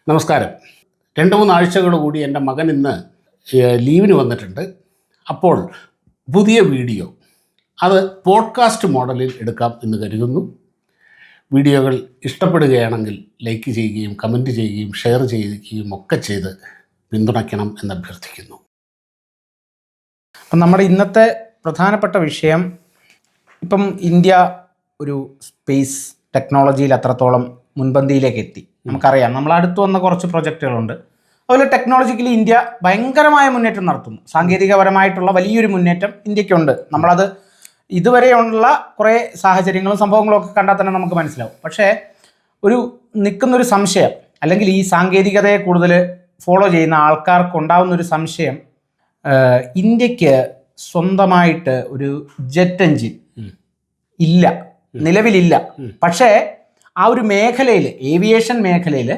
നമസ്കാരം. 2-3 ആഴ്ചകൾ കൂടി എൻ്റെ മകൻ ഇന്ന് ലീവിന് വന്നിട്ടുണ്ട്. അപ്പോൾ പുതിയ വീഡിയോ അത് പോഡ്കാസ്റ്റ് മോഡലിൽ എടുക്കാം എന്ന് കരുതുന്നു. വീഡിയോകൾ ഇഷ്ടപ്പെടുകയാണെങ്കിൽ ലൈക്ക് ചെയ്യുകയും കമൻറ്റ് ചെയ്യുകയും ഷെയർ ചെയ്യുകയും ഒക്കെ ചെയ്ത് പിന്തുണയ്ക്കണം എന്ന് അഭ്യർത്ഥിക്കുന്നു. അപ്പം നമ്മുടെ ഇന്നത്തെ പ്രധാനപ്പെട്ട വിഷയം, ഇപ്പം ഇന്ത്യ ഒരു സ്പേസ് ടെക്നോളജിയിൽ അത്രത്തോളം മുൻപന്തിയിലേക്ക് എത്തി. നമുക്കറിയാം, നമ്മൾ അടുത്ത് വന്ന കുറച്ച് പ്രൊജക്റ്റുകളുണ്ട്. അതുപോലെ ടെക്നോളജിക്കലി ഇന്ത്യ ഭയങ്കരമായ മുന്നേറ്റം നടത്തുന്നു. സാങ്കേതികപരമായിട്ടുള്ള വലിയൊരു മുന്നേറ്റം ഇന്ത്യക്കുണ്ട്. നമ്മളത് ഇതുവരെയുള്ള കുറേ സാഹചര്യങ്ങളും സംഭവങ്ങളും ഒക്കെ കണ്ടാൽ തന്നെ നമുക്ക് മനസ്സിലാവും. പക്ഷേ നിൽക്കുന്നൊരു സംശയം, അല്ലെങ്കിൽ ഈ സാങ്കേതികതയെ കൂടുതൽ ഫോളോ ചെയ്യുന്ന ആൾക്കാർക്ക് ഉണ്ടാകുന്നൊരു സംശയം, ഇന്ത്യക്ക് സ്വന്തമായിട്ട് ഒരു ജെറ്റ് എൻജിൻ ഇല്ല, നിലവിലില്ല. പക്ഷേ ആ ഒരു മേഖലയിൽ, ഏവിയേഷൻ മേഖലയിൽ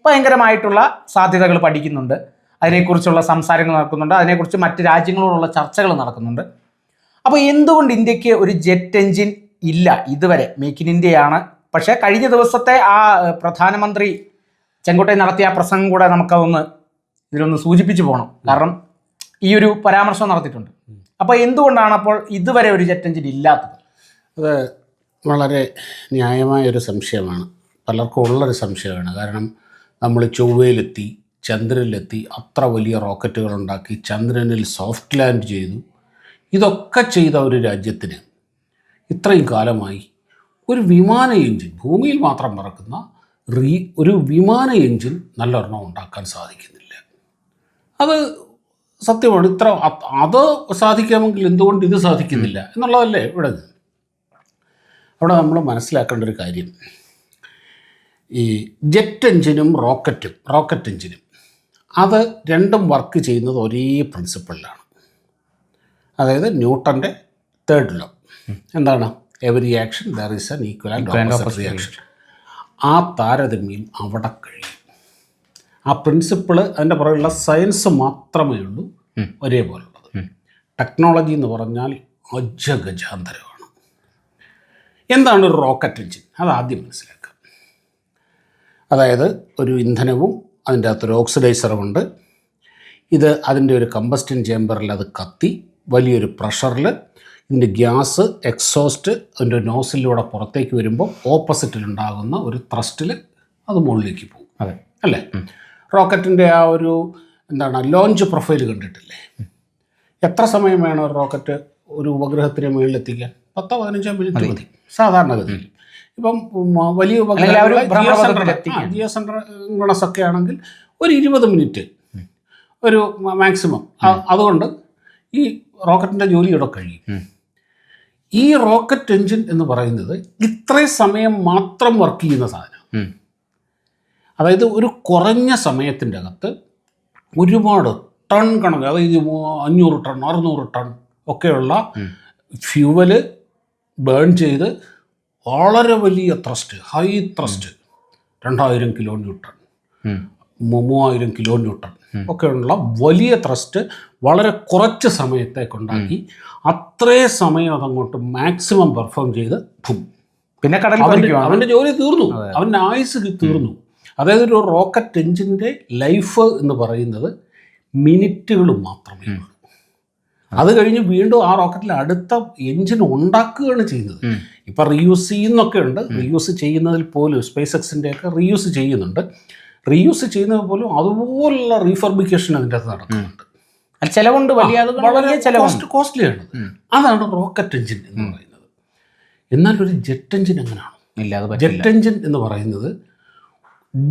ഭയങ്കരമായിട്ടുള്ള സാധ്യതകൾ പഠിക്കുന്നുണ്ട്. അതിനെക്കുറിച്ചുള്ള സംസാരങ്ങൾ നടക്കുന്നുണ്ട്. അതിനെക്കുറിച്ച് മറ്റ് രാജ്യങ്ങളോടുള്ള ചർച്ചകൾ നടക്കുന്നുണ്ട്. അപ്പോൾ എന്തുകൊണ്ട് ഇന്ത്യക്ക് ഒരു ജെറ്റ് എൻജിൻ ഇല്ല ഇതുവരെ? മേക്ക് ഇൻ ഇന്ത്യയാണ്. പക്ഷേ കഴിഞ്ഞ ദിവസത്തെ ആ പ്രധാനമന്ത്രി ചെങ്കോട്ടയിൽ നടത്തിയ ആ പ്രസംഗം കൂടെ നമുക്കതൊന്ന് ഇതിലൊന്ന് സൂചിപ്പിച്ചു പോകണം. കാരണം ഈ ഒരു പരാമർശം നടത്തിയിട്ടുണ്ട്. അപ്പോൾ എന്തുകൊണ്ടാണ് അപ്പോൾ ഇതുവരെ ഒരു ജെറ്റ് എൻജിൻ ഇല്ലാത്തത്? അത് വളരെ ന്യായമായൊരു സംശയമാണ്, പലർക്കും ഉള്ളൊരു സംശയമാണ്. കാരണം നമ്മൾ ചൊവ്വയിലെത്തി, ചന്ദ്രനിലെത്തി, അത്ര വലിയ റോക്കറ്റുകൾ ഉണ്ടാക്കി, ചന്ദ്രനിൽ സോഫ്റ്റ് ലാൻഡ് ചെയ്തു. ഇതൊക്കെ ചെയ്ത ഒരു രാജ്യത്തിന് ഇത്രയും കാലമായി ഒരു വിമാന എൻജിൻ, ഭൂമിയിൽ മാത്രം പറക്കുന്ന ഒരു വിമാന എൻജിൻ നല്ലൊരെണ്ണം ഉണ്ടാക്കാൻ സാധിക്കുന്നില്ല. അത് സത്യമാണ്. അത് സാധിക്കാമെങ്കിൽ എന്തുകൊണ്ട് ഇത് സാധിക്കുന്നില്ല എന്നുള്ളതല്ലേ അവിടെ നമ്മൾ മനസ്സിലാക്കേണ്ട ഒരു കാര്യം. ഈ ജെറ്റ് എൻജിനും റോക്കറ്റ് എൻജിനും അത് രണ്ടും വർക്ക് ചെയ്യുന്നത് ഒരേ പ്രിൻസിപ്പിളിലാണ്. അതായത് ന്യൂട്ടൻ്റെ തേർഡ് ലോ. എന്താണ്? Every action there is an equal and opposite reaction. ആ താരതമ്യം അവിടെ കഴിയും. ആ പ്രിൻസിപ്പിള്, അതിൻ്റെ പുറകുള്ള സയൻസ് മാത്രമേ ഉള്ളൂ ഒരേപോലുള്ളത്. ടെക്നോളജി എന്ന് പറഞ്ഞാൽ അജഗജാന്തരമാണ്. എന്താണ് ഒരു റോക്കറ്റ് എൻജിൻ? അത് ആദ്യം മനസ്സിലാക്കുക. അതായത് ഒരു ഇന്ധനവും അതിൻ്റെ അകത്തൊരു ഓക്സിഡൈസറുമുണ്ട്. ഇത് അതിൻ്റെ ഒരു കമ്പസ്റ്റൻ ചേമ്പറിൽ അത് കത്തി വലിയൊരു പ്രഷറിൽ ഇതിൻ്റെ ഗ്യാസ് എക്സോസ്റ്റ് അതിൻ്റെ നോസിലൂടെ പുറത്തേക്ക് വരുമ്പോൾ ഓപ്പോസിറ്റിലുണ്ടാകുന്ന ഒരു ത്രസ്റ്റിൽ അത് മുകളിലേക്ക് പോകും. അല്ലേ? റോക്കറ്റിൻ്റെ ആ ഒരു ലോഞ്ച് പ്രൊഫൈൽ കണ്ടിട്ടില്ലേ? എത്ര സമയം വേണം ഒരു റോക്കറ്റ് ഒരു ഉപഗ്രഹത്തിന് മുകളിലെത്തിക്കാൻ? 10-15 മിനിറ്റ് മതി സാധാരണഗതിയിൽ. ഇപ്പം വലിയ ജിയോസെൻട്രണസ് ഒക്കെ ആണെങ്കിൽ ഒരു 20 മിനിറ്റ് ഒരു മാക്സിമം. അതുകൊണ്ട് ഈ റോക്കറ്റിൻ്റെ ജോലിയോടെ കഴിയും. ഈ റോക്കറ്റ് എൻജിൻ എന്ന് പറയുന്നത് ഇത്രയും സമയം മാത്രം വർക്ക് ചെയ്യുന്ന സാധനം. അതായത് ഒരു കുറഞ്ഞ സമയത്തിൻ്റെ അകത്ത് ഒരുപാട് ടൺ കണക്ക്, അതായത് 500 ടൺ 600 ടൺ ഒക്കെയുള്ള ഫ്യൂവല് ബേൺ ചെയ്ത് വളരെ വലിയ thrust, high thrust, 2000 kilo newton 3000 kilo newton ഒക്കെയുള്ള വലിയ ത്രസ്റ്റ് വളരെ കുറച്ച് സമയത്തേക്കുണ്ടാക്കി അത്രയും സമയം അതങ്ങോട്ട് മാക്സിമം പെർഫോം ചെയ്ത് പിന്നെ അവൻ്റെ ജോലി തീർന്നു, അവൻ്റെ ആയുസ് തീർന്നു. അതായത് ഒരു റോക്കറ്റ് എൻജിൻ്റെ ലൈഫ് എന്ന് പറയുന്നത് മിനിറ്റുകൾ മാത്രമേ ഉള്ളൂ. അത് കഴിഞ്ഞ് വീണ്ടും ആ റോക്കറ്റിൽ അടുത്ത എൻജിൻ ഉണ്ടാക്കുകയാണ് ചെയ്യുന്നത്. ഇപ്പം റീയൂസ് ചെയ്യുന്നൊക്കെ ഉണ്ട്. റീയൂസ് ചെയ്യുന്നതിൽ പോലും സ്പേസ് എക്സിൻ്റെയൊക്കെ റീയൂസ് ചെയ്യുന്നുണ്ട്. റീയൂസ് ചെയ്യുന്നത് പോലും അതുപോലുള്ള റീഫർബിക്കേഷൻ അതിൻ്റെ അകത്ത് നടക്കുന്നുണ്ട്. ചിലവുണ്ട്, വളരെ കോസ്റ്റ്ലിയാണ്. അതാണ് റോക്കറ്റ് എൻജിൻ എന്ന് പറയുന്നത്. എന്നാൽ ഒരു ജെറ്റ് എൻജിൻ എങ്ങനെയാണ്? ജെറ്റ് എൻജിൻ എന്ന് പറയുന്നത്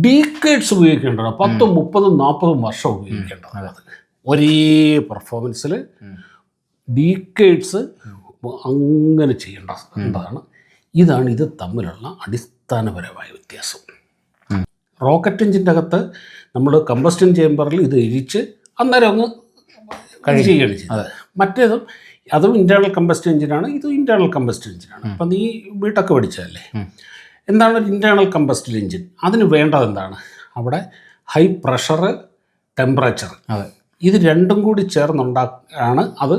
ഡീക്കേഡ്സ് ഉപയോഗിക്കേണ്ടതാണ്. 10, 30, 40 വർഷം ഉപയോഗിക്കേണ്ടതാണ്. ഒരേ പെർഫോമൻസിൽ ഡീക്കേഡ്സ് അങ്ങനെ ചെയ്യേണ്ടതാണ്. ഇതാണ് ഇത് തമ്മിലുള്ള അടിസ്ഥാനപരമായ വ്യത്യാസം. റോക്കറ്റ് എൻജിൻ്റെ അകത്ത് നമ്മൾ കമ്പസ്റ്റൻ ചേമ്പറിൽ ഇത് എരിച്ച് അന്നേരം അങ്ങ് ചെയ്യുകയാണ് ചെയ്യുന്നത്. അതും ഇൻറ്റേർണൽ കമ്പസ്റ്റൻ എഞ്ചിനാണ്, ഇതും ഇൻറ്റേർണൽ കമ്പസ്റ്റൻ എഞ്ചിനാണ്. അപ്പം നീ വീട്ടൊക്കെ പഠിച്ചതല്ലേ? എന്താണ് ഒരു ഇൻറ്റേർണൽ കമ്പസ്റ്റൻ എഞ്ചിൻ? അതിന് വേണ്ടത് എന്താണ്? അവിടെ ഹൈ പ്രഷർ, ടെമ്പറേച്ചർ, ഇത് രണ്ടും കൂടി ചേർന്നുണ്ടാക്കാണ് അത്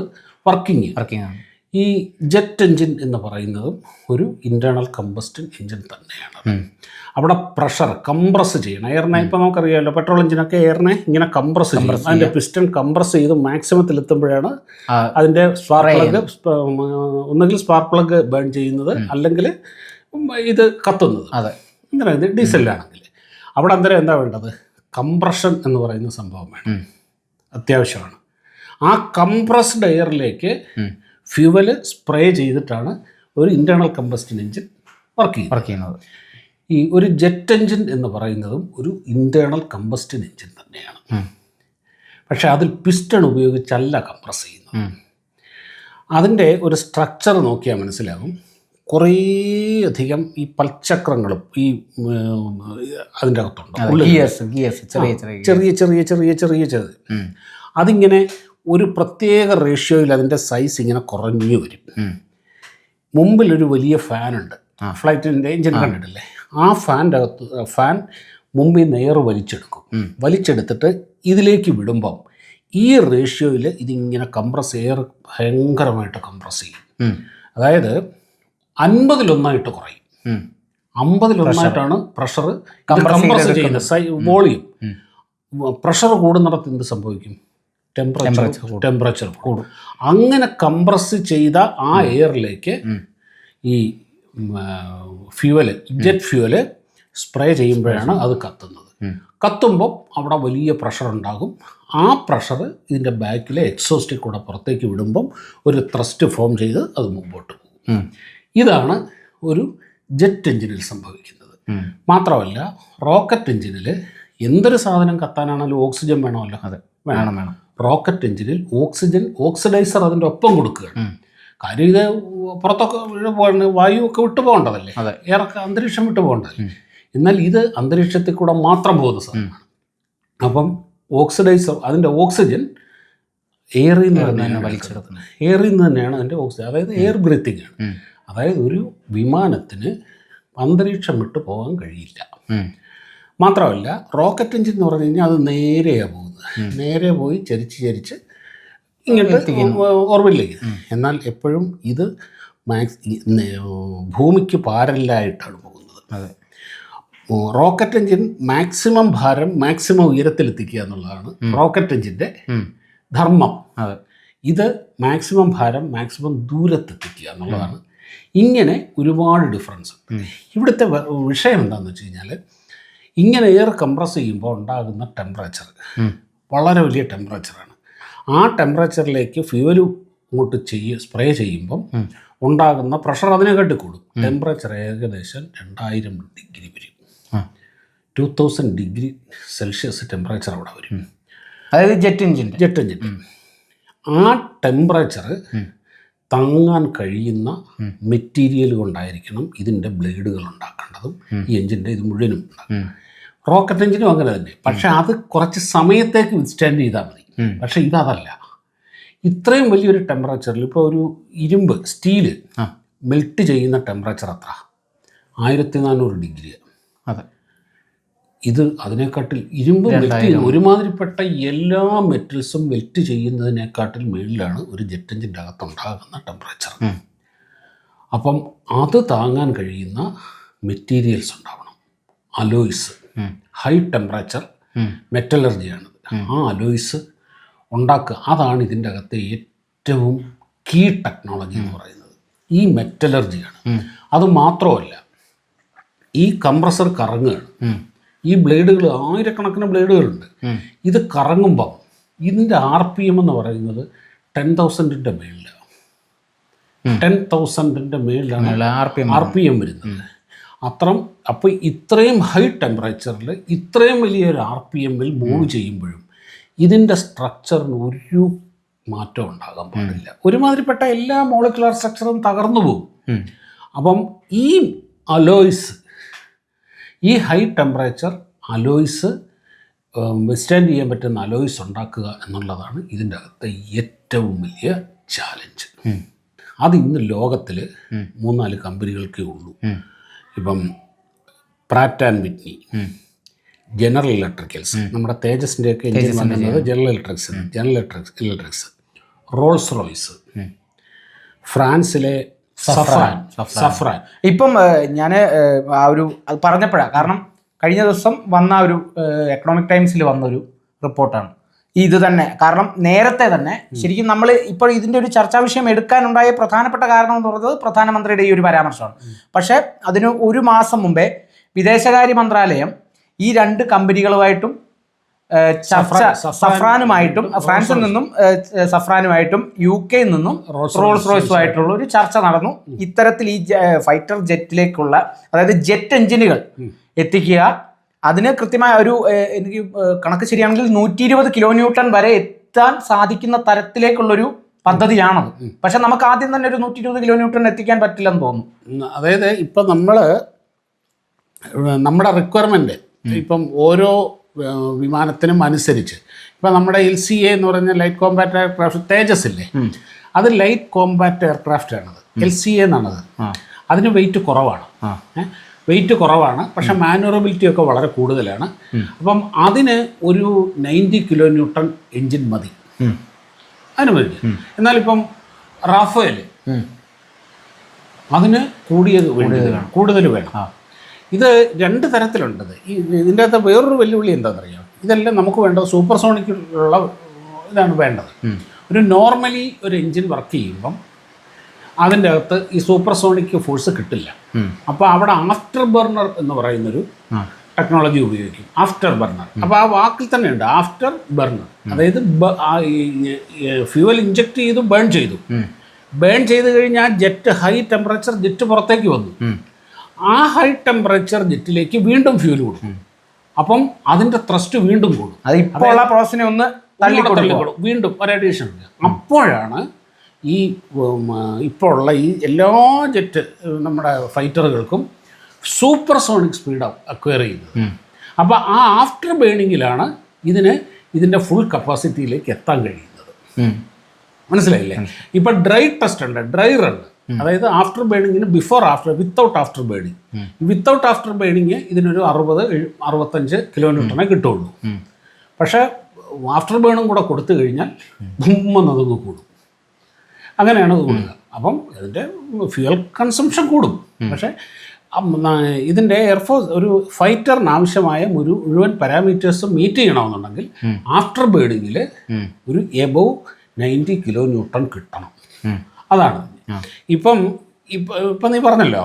വർക്കിംഗ്. ഈ ജെറ്റ് എൻജിൻ എന്ന് പറയുന്നതും ഒരു ഇൻറ്റേർണൽ കമ്പസ്റ്റൻ എൻജിൻ തന്നെയാണ്. അവിടെ പ്രഷർ കംപ്രസ് ചെയ്യണം എയറിനെ. ഇപ്പോൾ നമുക്കറിയാമല്ലോ പെട്രോൾ എഞ്ചിനൊക്കെ എയറിനെ ഇങ്ങനെ കംപ്രസ് ചെയ്യും. അതിൻ്റെ പിസ്റ്റൺ കംപ്രസ് ചെയ്ത് മാക്സിമത്തിൽ എത്തുമ്പോഴാണ് അതിൻ്റെ സ്പാർക്ക് പ്ലഗ് ഒന്നുകിൽ സ്പാർക്ക് പ്ലഗ് ബേൺ ചെയ്യുന്നത്, അല്ലെങ്കിൽ ഇത് കത്തുന്നത്. അതെ, ഇങ്ങനെ ഇത് ഡീസലിലാണെങ്കിൽ അവിടെ അന്നേരം എന്താ വേണ്ടത്? കംപ്രഷൻ എന്ന് പറയുന്ന സംഭവം വേണം, അത്യാവശ്യമാണ്. ആ കംപ്രസ്ഡ് എയറിലേക്ക് ഫ്യൂവല് സ്പ്രേ ചെയ്തിട്ടാണ് ഒരു ഇൻറ്റേർണൽ കമ്പസ്റ്റൻ എഞ്ചിൻ വർക്ക് ചെയ്യുന്നത്. ഈ ഒരു ജെറ്റ് എഞ്ചിൻ എന്ന് പറയുന്നതും ഒരു ഇൻറ്റേർണൽ കമ്പസ്റ്റൻ എഞ്ചിൻ തന്നെയാണ്. പക്ഷേ അതിൽ പിസ്റ്റൺ ഉപയോഗിച്ചല്ല കംപ്രസ് ചെയ്യുന്നത്. അതിൻ്റെ ഒരു സ്ട്രക്ചർ നോക്കിയാൽ മനസ്സിലാകും. കുറേയധികം ഈ പൽചക്രങ്ങളും ഈ അതിൻ്റെ അകത്തുണ്ട്, ചെറിയ ചെറിയ ചെറിയ ചെറിയ ചെറിയ അതിങ്ങനെ ഒരു പ്രത്യേക റേഷ്യോയിൽ അതിൻ്റെ സൈസ് ഇങ്ങനെ കുറഞ്ഞു വരും. മുമ്പിലൊരു വലിയ ഫാനുണ്ട്, ഫ്ലൈറ്റിൻ്റെ എഞ്ചിൻ കണ്ടിട്ടില്ലേ? ആ ഫാൻ മുമ്പിൽ നിന്ന് എയർ വലിച്ചെടുത്തിട്ട് ഇതിലേക്ക് വിടുമ്പം ഈ റേഷ്യോയിൽ ഇതിങ്ങനെ എയർ ഭയങ്കരമായിട്ട് കംപ്രസ് ചെയ്യും. അതായത് 50-1 കുറയും. 50-1 പ്രഷർ കംപ്രസ് ചെയ്യുന്നത്. വോളിയം പ്രഷർ കൂടുന്നിടത്ത് എന്ത് സംഭവിക്കും? ടെമ്പറേച്ചർ കൂടും. അങ്ങനെ കംപ്രസ് ചെയ്ത ആ എയറിലേക്ക് ഈ ജെറ്റ് ഫ്യൂവല് സ്പ്രേ ചെയ്യുമ്പോഴാണ് അത് കത്തുന്നത്. കത്തുമ്പോൾ അവിടെ വലിയ പ്രഷർ ഉണ്ടാകും. ആ പ്രഷർ ഇതിൻ്റെ ബാക്കിലെ എക്സോസ്റ്റിൽ കൂടെ പുറത്തേക്ക് വിടുമ്പം ഒരു ത്രസ്റ്റ് ഫോം ചെയ്ത് അത് മുമ്പോട്ട് പോകും. ഇതാണ് ഒരു ജെറ്റ് എഞ്ചിനിൽ സംഭവിക്കുന്നത്. മാത്രമല്ല റോക്കറ്റ് എഞ്ചിനിൽ എന്തൊരു സാധനം കത്താനാണെങ്കിലും ഓക്സിജൻ വേണമല്ലോ. അതെ, വേണം. റോക്കറ്റ് എഞ്ചിനിൽ ഓക്സിഡൈസർ അതിൻ്റെ ഒപ്പം കൊടുക്കുകയാണ്. കാര്യം ഇത് പുറത്തൊക്കെ വായു ഒക്കെ വിട്ടു പോകേണ്ടതല്ലേ, അന്തരീക്ഷം വിട്ടു പോകേണ്ടതല്ലേ. എന്നാൽ ഇത് അന്തരീക്ഷത്തിൽ കൂടെ മാത്രം പോകുന്ന സാധനമാണ്. അപ്പം ഓക്സിഡൈസർ അതിൻ്റെ ഓക്സിജൻ എയറിൽ നിന്ന് തന്നെയാണ് അതിൻ്റെ ഓക്സിജൻ, അതായത് എയർ ബ്രീത്തിങ് ആണ്. അതായത് ഒരു വിമാനത്തിന് അന്തരീക്ഷം വിട്ടു പോകാൻ കഴിയില്ല. മാത്രമല്ല റോക്കറ്റ് എഞ്ചിൻ എന്ന് പറഞ്ഞു കഴിഞ്ഞാൽ അത് നേരെയാണ് പോകുന്നത്. നേരെ പോയി ചരിച്ച് ഇങ്ങോട്ട് ഓർബിറ്റിലേക്ക്. എന്നാൽ എപ്പോഴും ഇത് ഭൂമിക്ക് പാരലായിട്ടാണ് പോകുന്നത്. അതെ, റോക്കറ്റ് എഞ്ചിൻ മാക്സിമം ഭാരം മാക്സിമം ഉയരത്തിലെത്തിക്കുക എന്നുള്ളതാണ് റോക്കറ്റ് എഞ്ചിൻ്റെ ധർമ്മം. ഇത് മാക്സിമം ഭാരം മാക്സിമം ദൂരത്തെത്തിക്കുക എന്നുള്ളതാണ്. ഇങ്ങനെ ഒരുപാട് ഡിഫറൻസ്. ഇവിടുത്തെ വിഷയം എന്താണെന്ന് വെച്ച് കഴിഞ്ഞാൽ ഇങ്ങനെ എയർ കംപ്രസ് ചെയ്യുമ്പോൾ ഉണ്ടാകുന്ന ടെമ്പറേച്ചർ വളരെ വലിയ ടെമ്പറേച്ചറാണ്. ആ ടെമ്പറേച്ചറിലേക്ക് ഫ്യൂവൽ ഇങ്ങോട്ട് സ്പ്രേ ചെയ്യുമ്പം ഉണ്ടാകുന്ന പ്രഷർ അതിനെക്കാട്ടി കൂടും. ടെമ്പറേച്ചർ ഏകദേശം 2000 ഡിഗ്രി വരും. 2000 ഡിഗ്രി സെൽഷ്യസ് ടെമ്പറേച്ചർ അവിടെ വരും. അതായത് ജെറ്റ് എഞ്ചിൻ ആ ടെമ്പറേച്ചർ താങ്ങാൻ കഴിയുന്ന മെറ്റീരിയൽ കൊണ്ടായിരിക്കണം ഇതിൻ്റെ ബ്ലേഡുകൾ ഉണ്ടാക്കേണ്ടതും ഈ എഞ്ചിൻ്റെ ഇത് മുഴുവനും ഉണ്ടാക്കും. റോക്കറ്റ് എഞ്ചിനും അങ്ങനെ തന്നെ. പക്ഷെ അത് കുറച്ച് സമയത്തേക്ക് വിത്ത്സ്റ്റാൻഡ് ചെയ്താൽ മതി. പക്ഷെ ഇതല്ല. ഇത്രയും വലിയൊരു ടെമ്പറേച്ചറിൽ ഇപ്പോൾ ഒരു ഇരുമ്പ് സ്റ്റീല് മെൽറ്റ് ചെയ്യുന്ന ടെമ്പറേച്ചർ അത്ര 1400 ഡിഗ്രി. അതെ, ഇത് അതിനെക്കാട്ടിൽ ഇരുമ്പ് മെൽറ്റ് ചെയ്യുന്ന ഒരുമാതിരിപ്പെട്ട എല്ലാ മെറ്റൽസും മെൽറ്റ് ചെയ്യുന്നതിനെക്കാട്ടിൽ മേളിലാണ് ഒരു ജെറ്റ് എഞ്ചിൻ്റെ അകത്തുണ്ടാകുന്ന ടെമ്പറേച്ചർ. അപ്പം അത് താങ്ങാൻ കഴിയുന്ന മെറ്റീരിയൽസ് ഉണ്ടാവണം. അലോയ്സ്, ഹൈ ടെമ്പറേച്ചർ മെറ്റലർജിയാണ്. ആ അലോയ്സ് ഉണ്ടാക്കുക, അതാണ് ഇതിൻ്റെ അകത്തെ ഏറ്റവും കീ ടെക്നോളജി എന്ന് പറയുന്നത്. ഈ മെറ്റലർജിയാണ്. അത് മാത്രമല്ല, ഈ കംപ്രസർ കറങ്ങുകയാണ്. ഈ ബ്ലേഡുകൾ ആയിരക്കണക്കിന് ബ്ലേഡുകളുണ്ട്. ഇത് കറങ്ങുമ്പം ഇതിൻ്റെ RPM എന്ന് പറയുന്നത് 10,000-ൻ്റെ മേളിലാണ്. 10,000-ൻ്റെ മേളിലാണ് RPM വരുന്നത്. അപ്പോൾ ഇത്രയും ഹൈ ടെമ്പറേച്ചറിൽ ഇത്രയും വലിയൊരു RPM-ൽ മൂവ് ചെയ്യുമ്പോഴും ഇതിൻ്റെ സ്ട്രക്ചറിന് ഒരു മാറ്റം ഉണ്ടാകാൻ പാടില്ല. ഒരുമാതിരിപ്പെട്ട എല്ലാ മോളിക്കുലർ സ്ട്രക്ചറും തകർന്നു പോകും. അപ്പം ഈ അലോയ്സ്, ഈ ഹൈ ടെമ്പറേച്ചർ അലോയ്സ് വിത്ത്സ്റ്റാൻഡ് ചെയ്യാൻ പറ്റുന്ന അലോയ്സ് ഉണ്ടാക്കുക എന്നുള്ളതാണ് ഇതിൻ്റെ അകത്തെ ഏറ്റവും വലിയ ചാലഞ്ച്. അത് ഇന്ന് ലോകത്തിൽ 3-4 കമ്പനികൾക്കേ ഉള്ളൂ. ഇപ്പം പ്രാറ്റ് ആൻഡ് വിറ്റ്നി, ജനറൽ ഇലക്ട്രിക്കൽസ്, നമ്മുടെ തേജസിൻ്റെയൊക്കെ എഞ്ചിൻ വന്നത് ജനറൽ ഇലക്ട്രിക്സ്, റോൾസ് റോയ്സ്, ഫ്രാൻസിലെ സഫ്രാൻ. ഇപ്പം ഞാൻ ആ ഒരു അത് പറഞ്ഞപ്പോഴാണ്, കാരണം കഴിഞ്ഞ ദിവസം വന്ന ഒരു എക്കണോമിക് ടൈംസിൽ വന്നൊരു റിപ്പോർട്ടാണ് ഇത് തന്നെ. കാരണം നേരത്തെ തന്നെ ശരിക്കും നമ്മൾ ഇപ്പോൾ ഇതിൻ്റെ ഒരു ചർച്ചാ വിഷയം എടുക്കാനുണ്ടായ പ്രധാനപ്പെട്ട കാരണം എന്ന് പറയുന്നത് പ്രധാനമന്ത്രിയുടെ ഈ ഒരു പരാമർശമാണ്. പക്ഷേ അതിന് ഒരു മാസം മുമ്പേ വിദേശകാര്യ മന്ത്രാലയം ഈ 2 കമ്പനികളുമായിട്ടും ചർച്ച, സഫ്രാനുമായിട്ടും ഫ്രാൻസിൽ നിന്നും സഫ്രാനുമായിട്ടും UK നിന്നും റോൾസ് റോയ്സുമായിട്ടുള്ള ഒരു ചർച്ച നടന്നു. ഇത്തരത്തിൽ ഈ ഫൈറ്റർ ജെറ്റിലേക്കുള്ള, അതായത് ജെറ്റ് എഞ്ചിനുകൾ എത്തിക്കുക, അതിന് കൃത്യമായ ഒരു എനിക്ക് കണക്ക് ശരിയാണെങ്കിൽ 120 കിലോന്യൂട്ടൺ വരെ എത്താൻ സാധിക്കുന്ന തരത്തിലേക്കുള്ളൊരു പദ്ധതിയാണത്. പക്ഷെ നമുക്ക് ആദ്യം തന്നെ ഒരു 120 കിലോന്യൂട്ടൺ എത്തിക്കാൻ പറ്റില്ലെന്ന് തോന്നുന്നു. അതായത് ഇപ്പം നമ്മുടെ റിക്വയർമെൻറ്റ് ഇപ്പം ഓരോ വിമാനത്തിനും അനുസരിച്ച്, ഇപ്പം നമ്മുടെ LCA എന്ന് പറഞ്ഞ ലൈറ്റ് കോമ്പാറ്റ് എയർക്രാഫ്റ്റ് തേജസ് ഇല്ലേ, അത് ലൈറ്റ് കോമ്പാറ്റ് എയർക്രാഫ്റ്റ് ആണത്, LCA എന്നാണത്. അതിന് വെയിറ്റ് കുറവാണ്, പക്ഷെ മാനുവറബിലിറ്റി ഒക്കെ വളരെ കൂടുതലാണ്. അപ്പം അതിന് ഒരു 90 കിലോന്യൂട്ടൺ എൻജിൻ മതി അതിന് വേണ്ടി. എന്നാലിപ്പം റാഫേൽ അതിന് കൂടുതൽ വേണം. ഇത് 2 തരത്തിലുണ്ടത്. ഇതിൻ്റെ അകത്ത് വേറൊരു വെല്ലുവിളി എന്താണെന്നറിയാം, ഇതെല്ലാം നമുക്ക് വേണ്ടത് സൂപ്പർസോണിക്കുള്ള ഇതാണ് വേണ്ടത്. ഒരു നോർമലി ഒരു എൻജിൻ വർക്ക് ചെയ്യുമ്പം അതിൻ്റെ അകത്ത് ഈ സൂപ്പർസോണിക് ഫോഴ്സ് കിട്ടില്ല. അപ്പോൾ അവിടെ ആഫ്റ്റർ ബർണർ എന്ന് പറയുന്നൊരു ടെക്നോളജി ഉപയോഗിക്കും. ആഫ്റ്റർ ബർണർ, അപ്പോൾ ആ വാക്കിൽ തന്നെ ഉണ്ട് ആഫ്റ്റർ ബർണർ. അതായത് ഫ്യൂവൽ ഇഞ്ചക്ട് ചെയ്തു, ബേൺ ചെയ്ത് കഴിഞ്ഞാൽ ജെറ്റ് ഹൈ ടെമ്പറേച്ചർ ജെറ്റ് പുറത്തേക്ക് വന്നു. ആ ഹൈ ടെമ്പറേച്ചർ ജെറ്റിലേക്ക് വീണ്ടും ഫ്യൂൽ കൊടുക്കും. അപ്പം അതിൻ്റെ ത്രസ്റ്റ് വീണ്ടും കൂടും. അത് ഇപ്പോൾ ഉള്ള പ്രോസസ്സിനെ ഒന്ന് തള്ളിക്കൊടുക്കും, വീണ്ടും ഒരു അഡീഷൻ ഉണ്ട്. അപ്പോഴാണ് ഈ ഇപ്പോൾ ഉള്ള ഈ എല്ലാ ജെറ്റ് നമ്മുടെ ഫൈറ്ററുകൾക്കും സൂപ്പർസോണിക് സ്പീഡ് അക്വയർ ചെയ്യുന്നത്. അപ്പോൾ ആ ആഫ്റ്റർ ബേണിങ്ങിലാണ് ഇതിൻ്റെ ഫുൾ കപ്പാസിറ്റിയിലേക്ക് എത്താൻ കഴിയുന്നത്. മനസ്സിലായില്ലേ? ഇപ്പം ഡ്രൈ ടെസ്റ്റ് ഉണ്ട്, ഡ്രൈ റൺ, അതായത് ആഫ്റ്റർ ബേണിങ്ങിന് without after burning. Without after burning ഇതിനൊരു 60-65 കിലോമീറ്ററിനെ കിട്ടുള്ളൂ. പക്ഷേ ആഫ്റ്റർ ബേണും കൂടെ കൊടുത്തു കഴിഞ്ഞാൽ ഭൂമെന്നതൊന്ന് കൂടും. അങ്ങനെയാണ് അത് കൂടുക. അപ്പം അതിൻ്റെ ഫ്യൂവൽ കൺസംഷൻ കൂടും. പക്ഷേ ഇതിൻ്റെ എയർഫോഴ്സ് ഒരു ഫൈറ്ററിന് ആവശ്യമായ മുഴുവൻ പാരാമീറ്റേഴ്സും മീറ്റ് ചെയ്യണമെന്നുണ്ടെങ്കിൽ ആഫ്റ്റർ ബേണിങ്ങിൽ ഒരു എബവ് 90 കിലോന്യൂട്ടൺ കിട്ടണം. അതാണ് ഇപ്പം നീ പറഞ്ഞല്ലോ,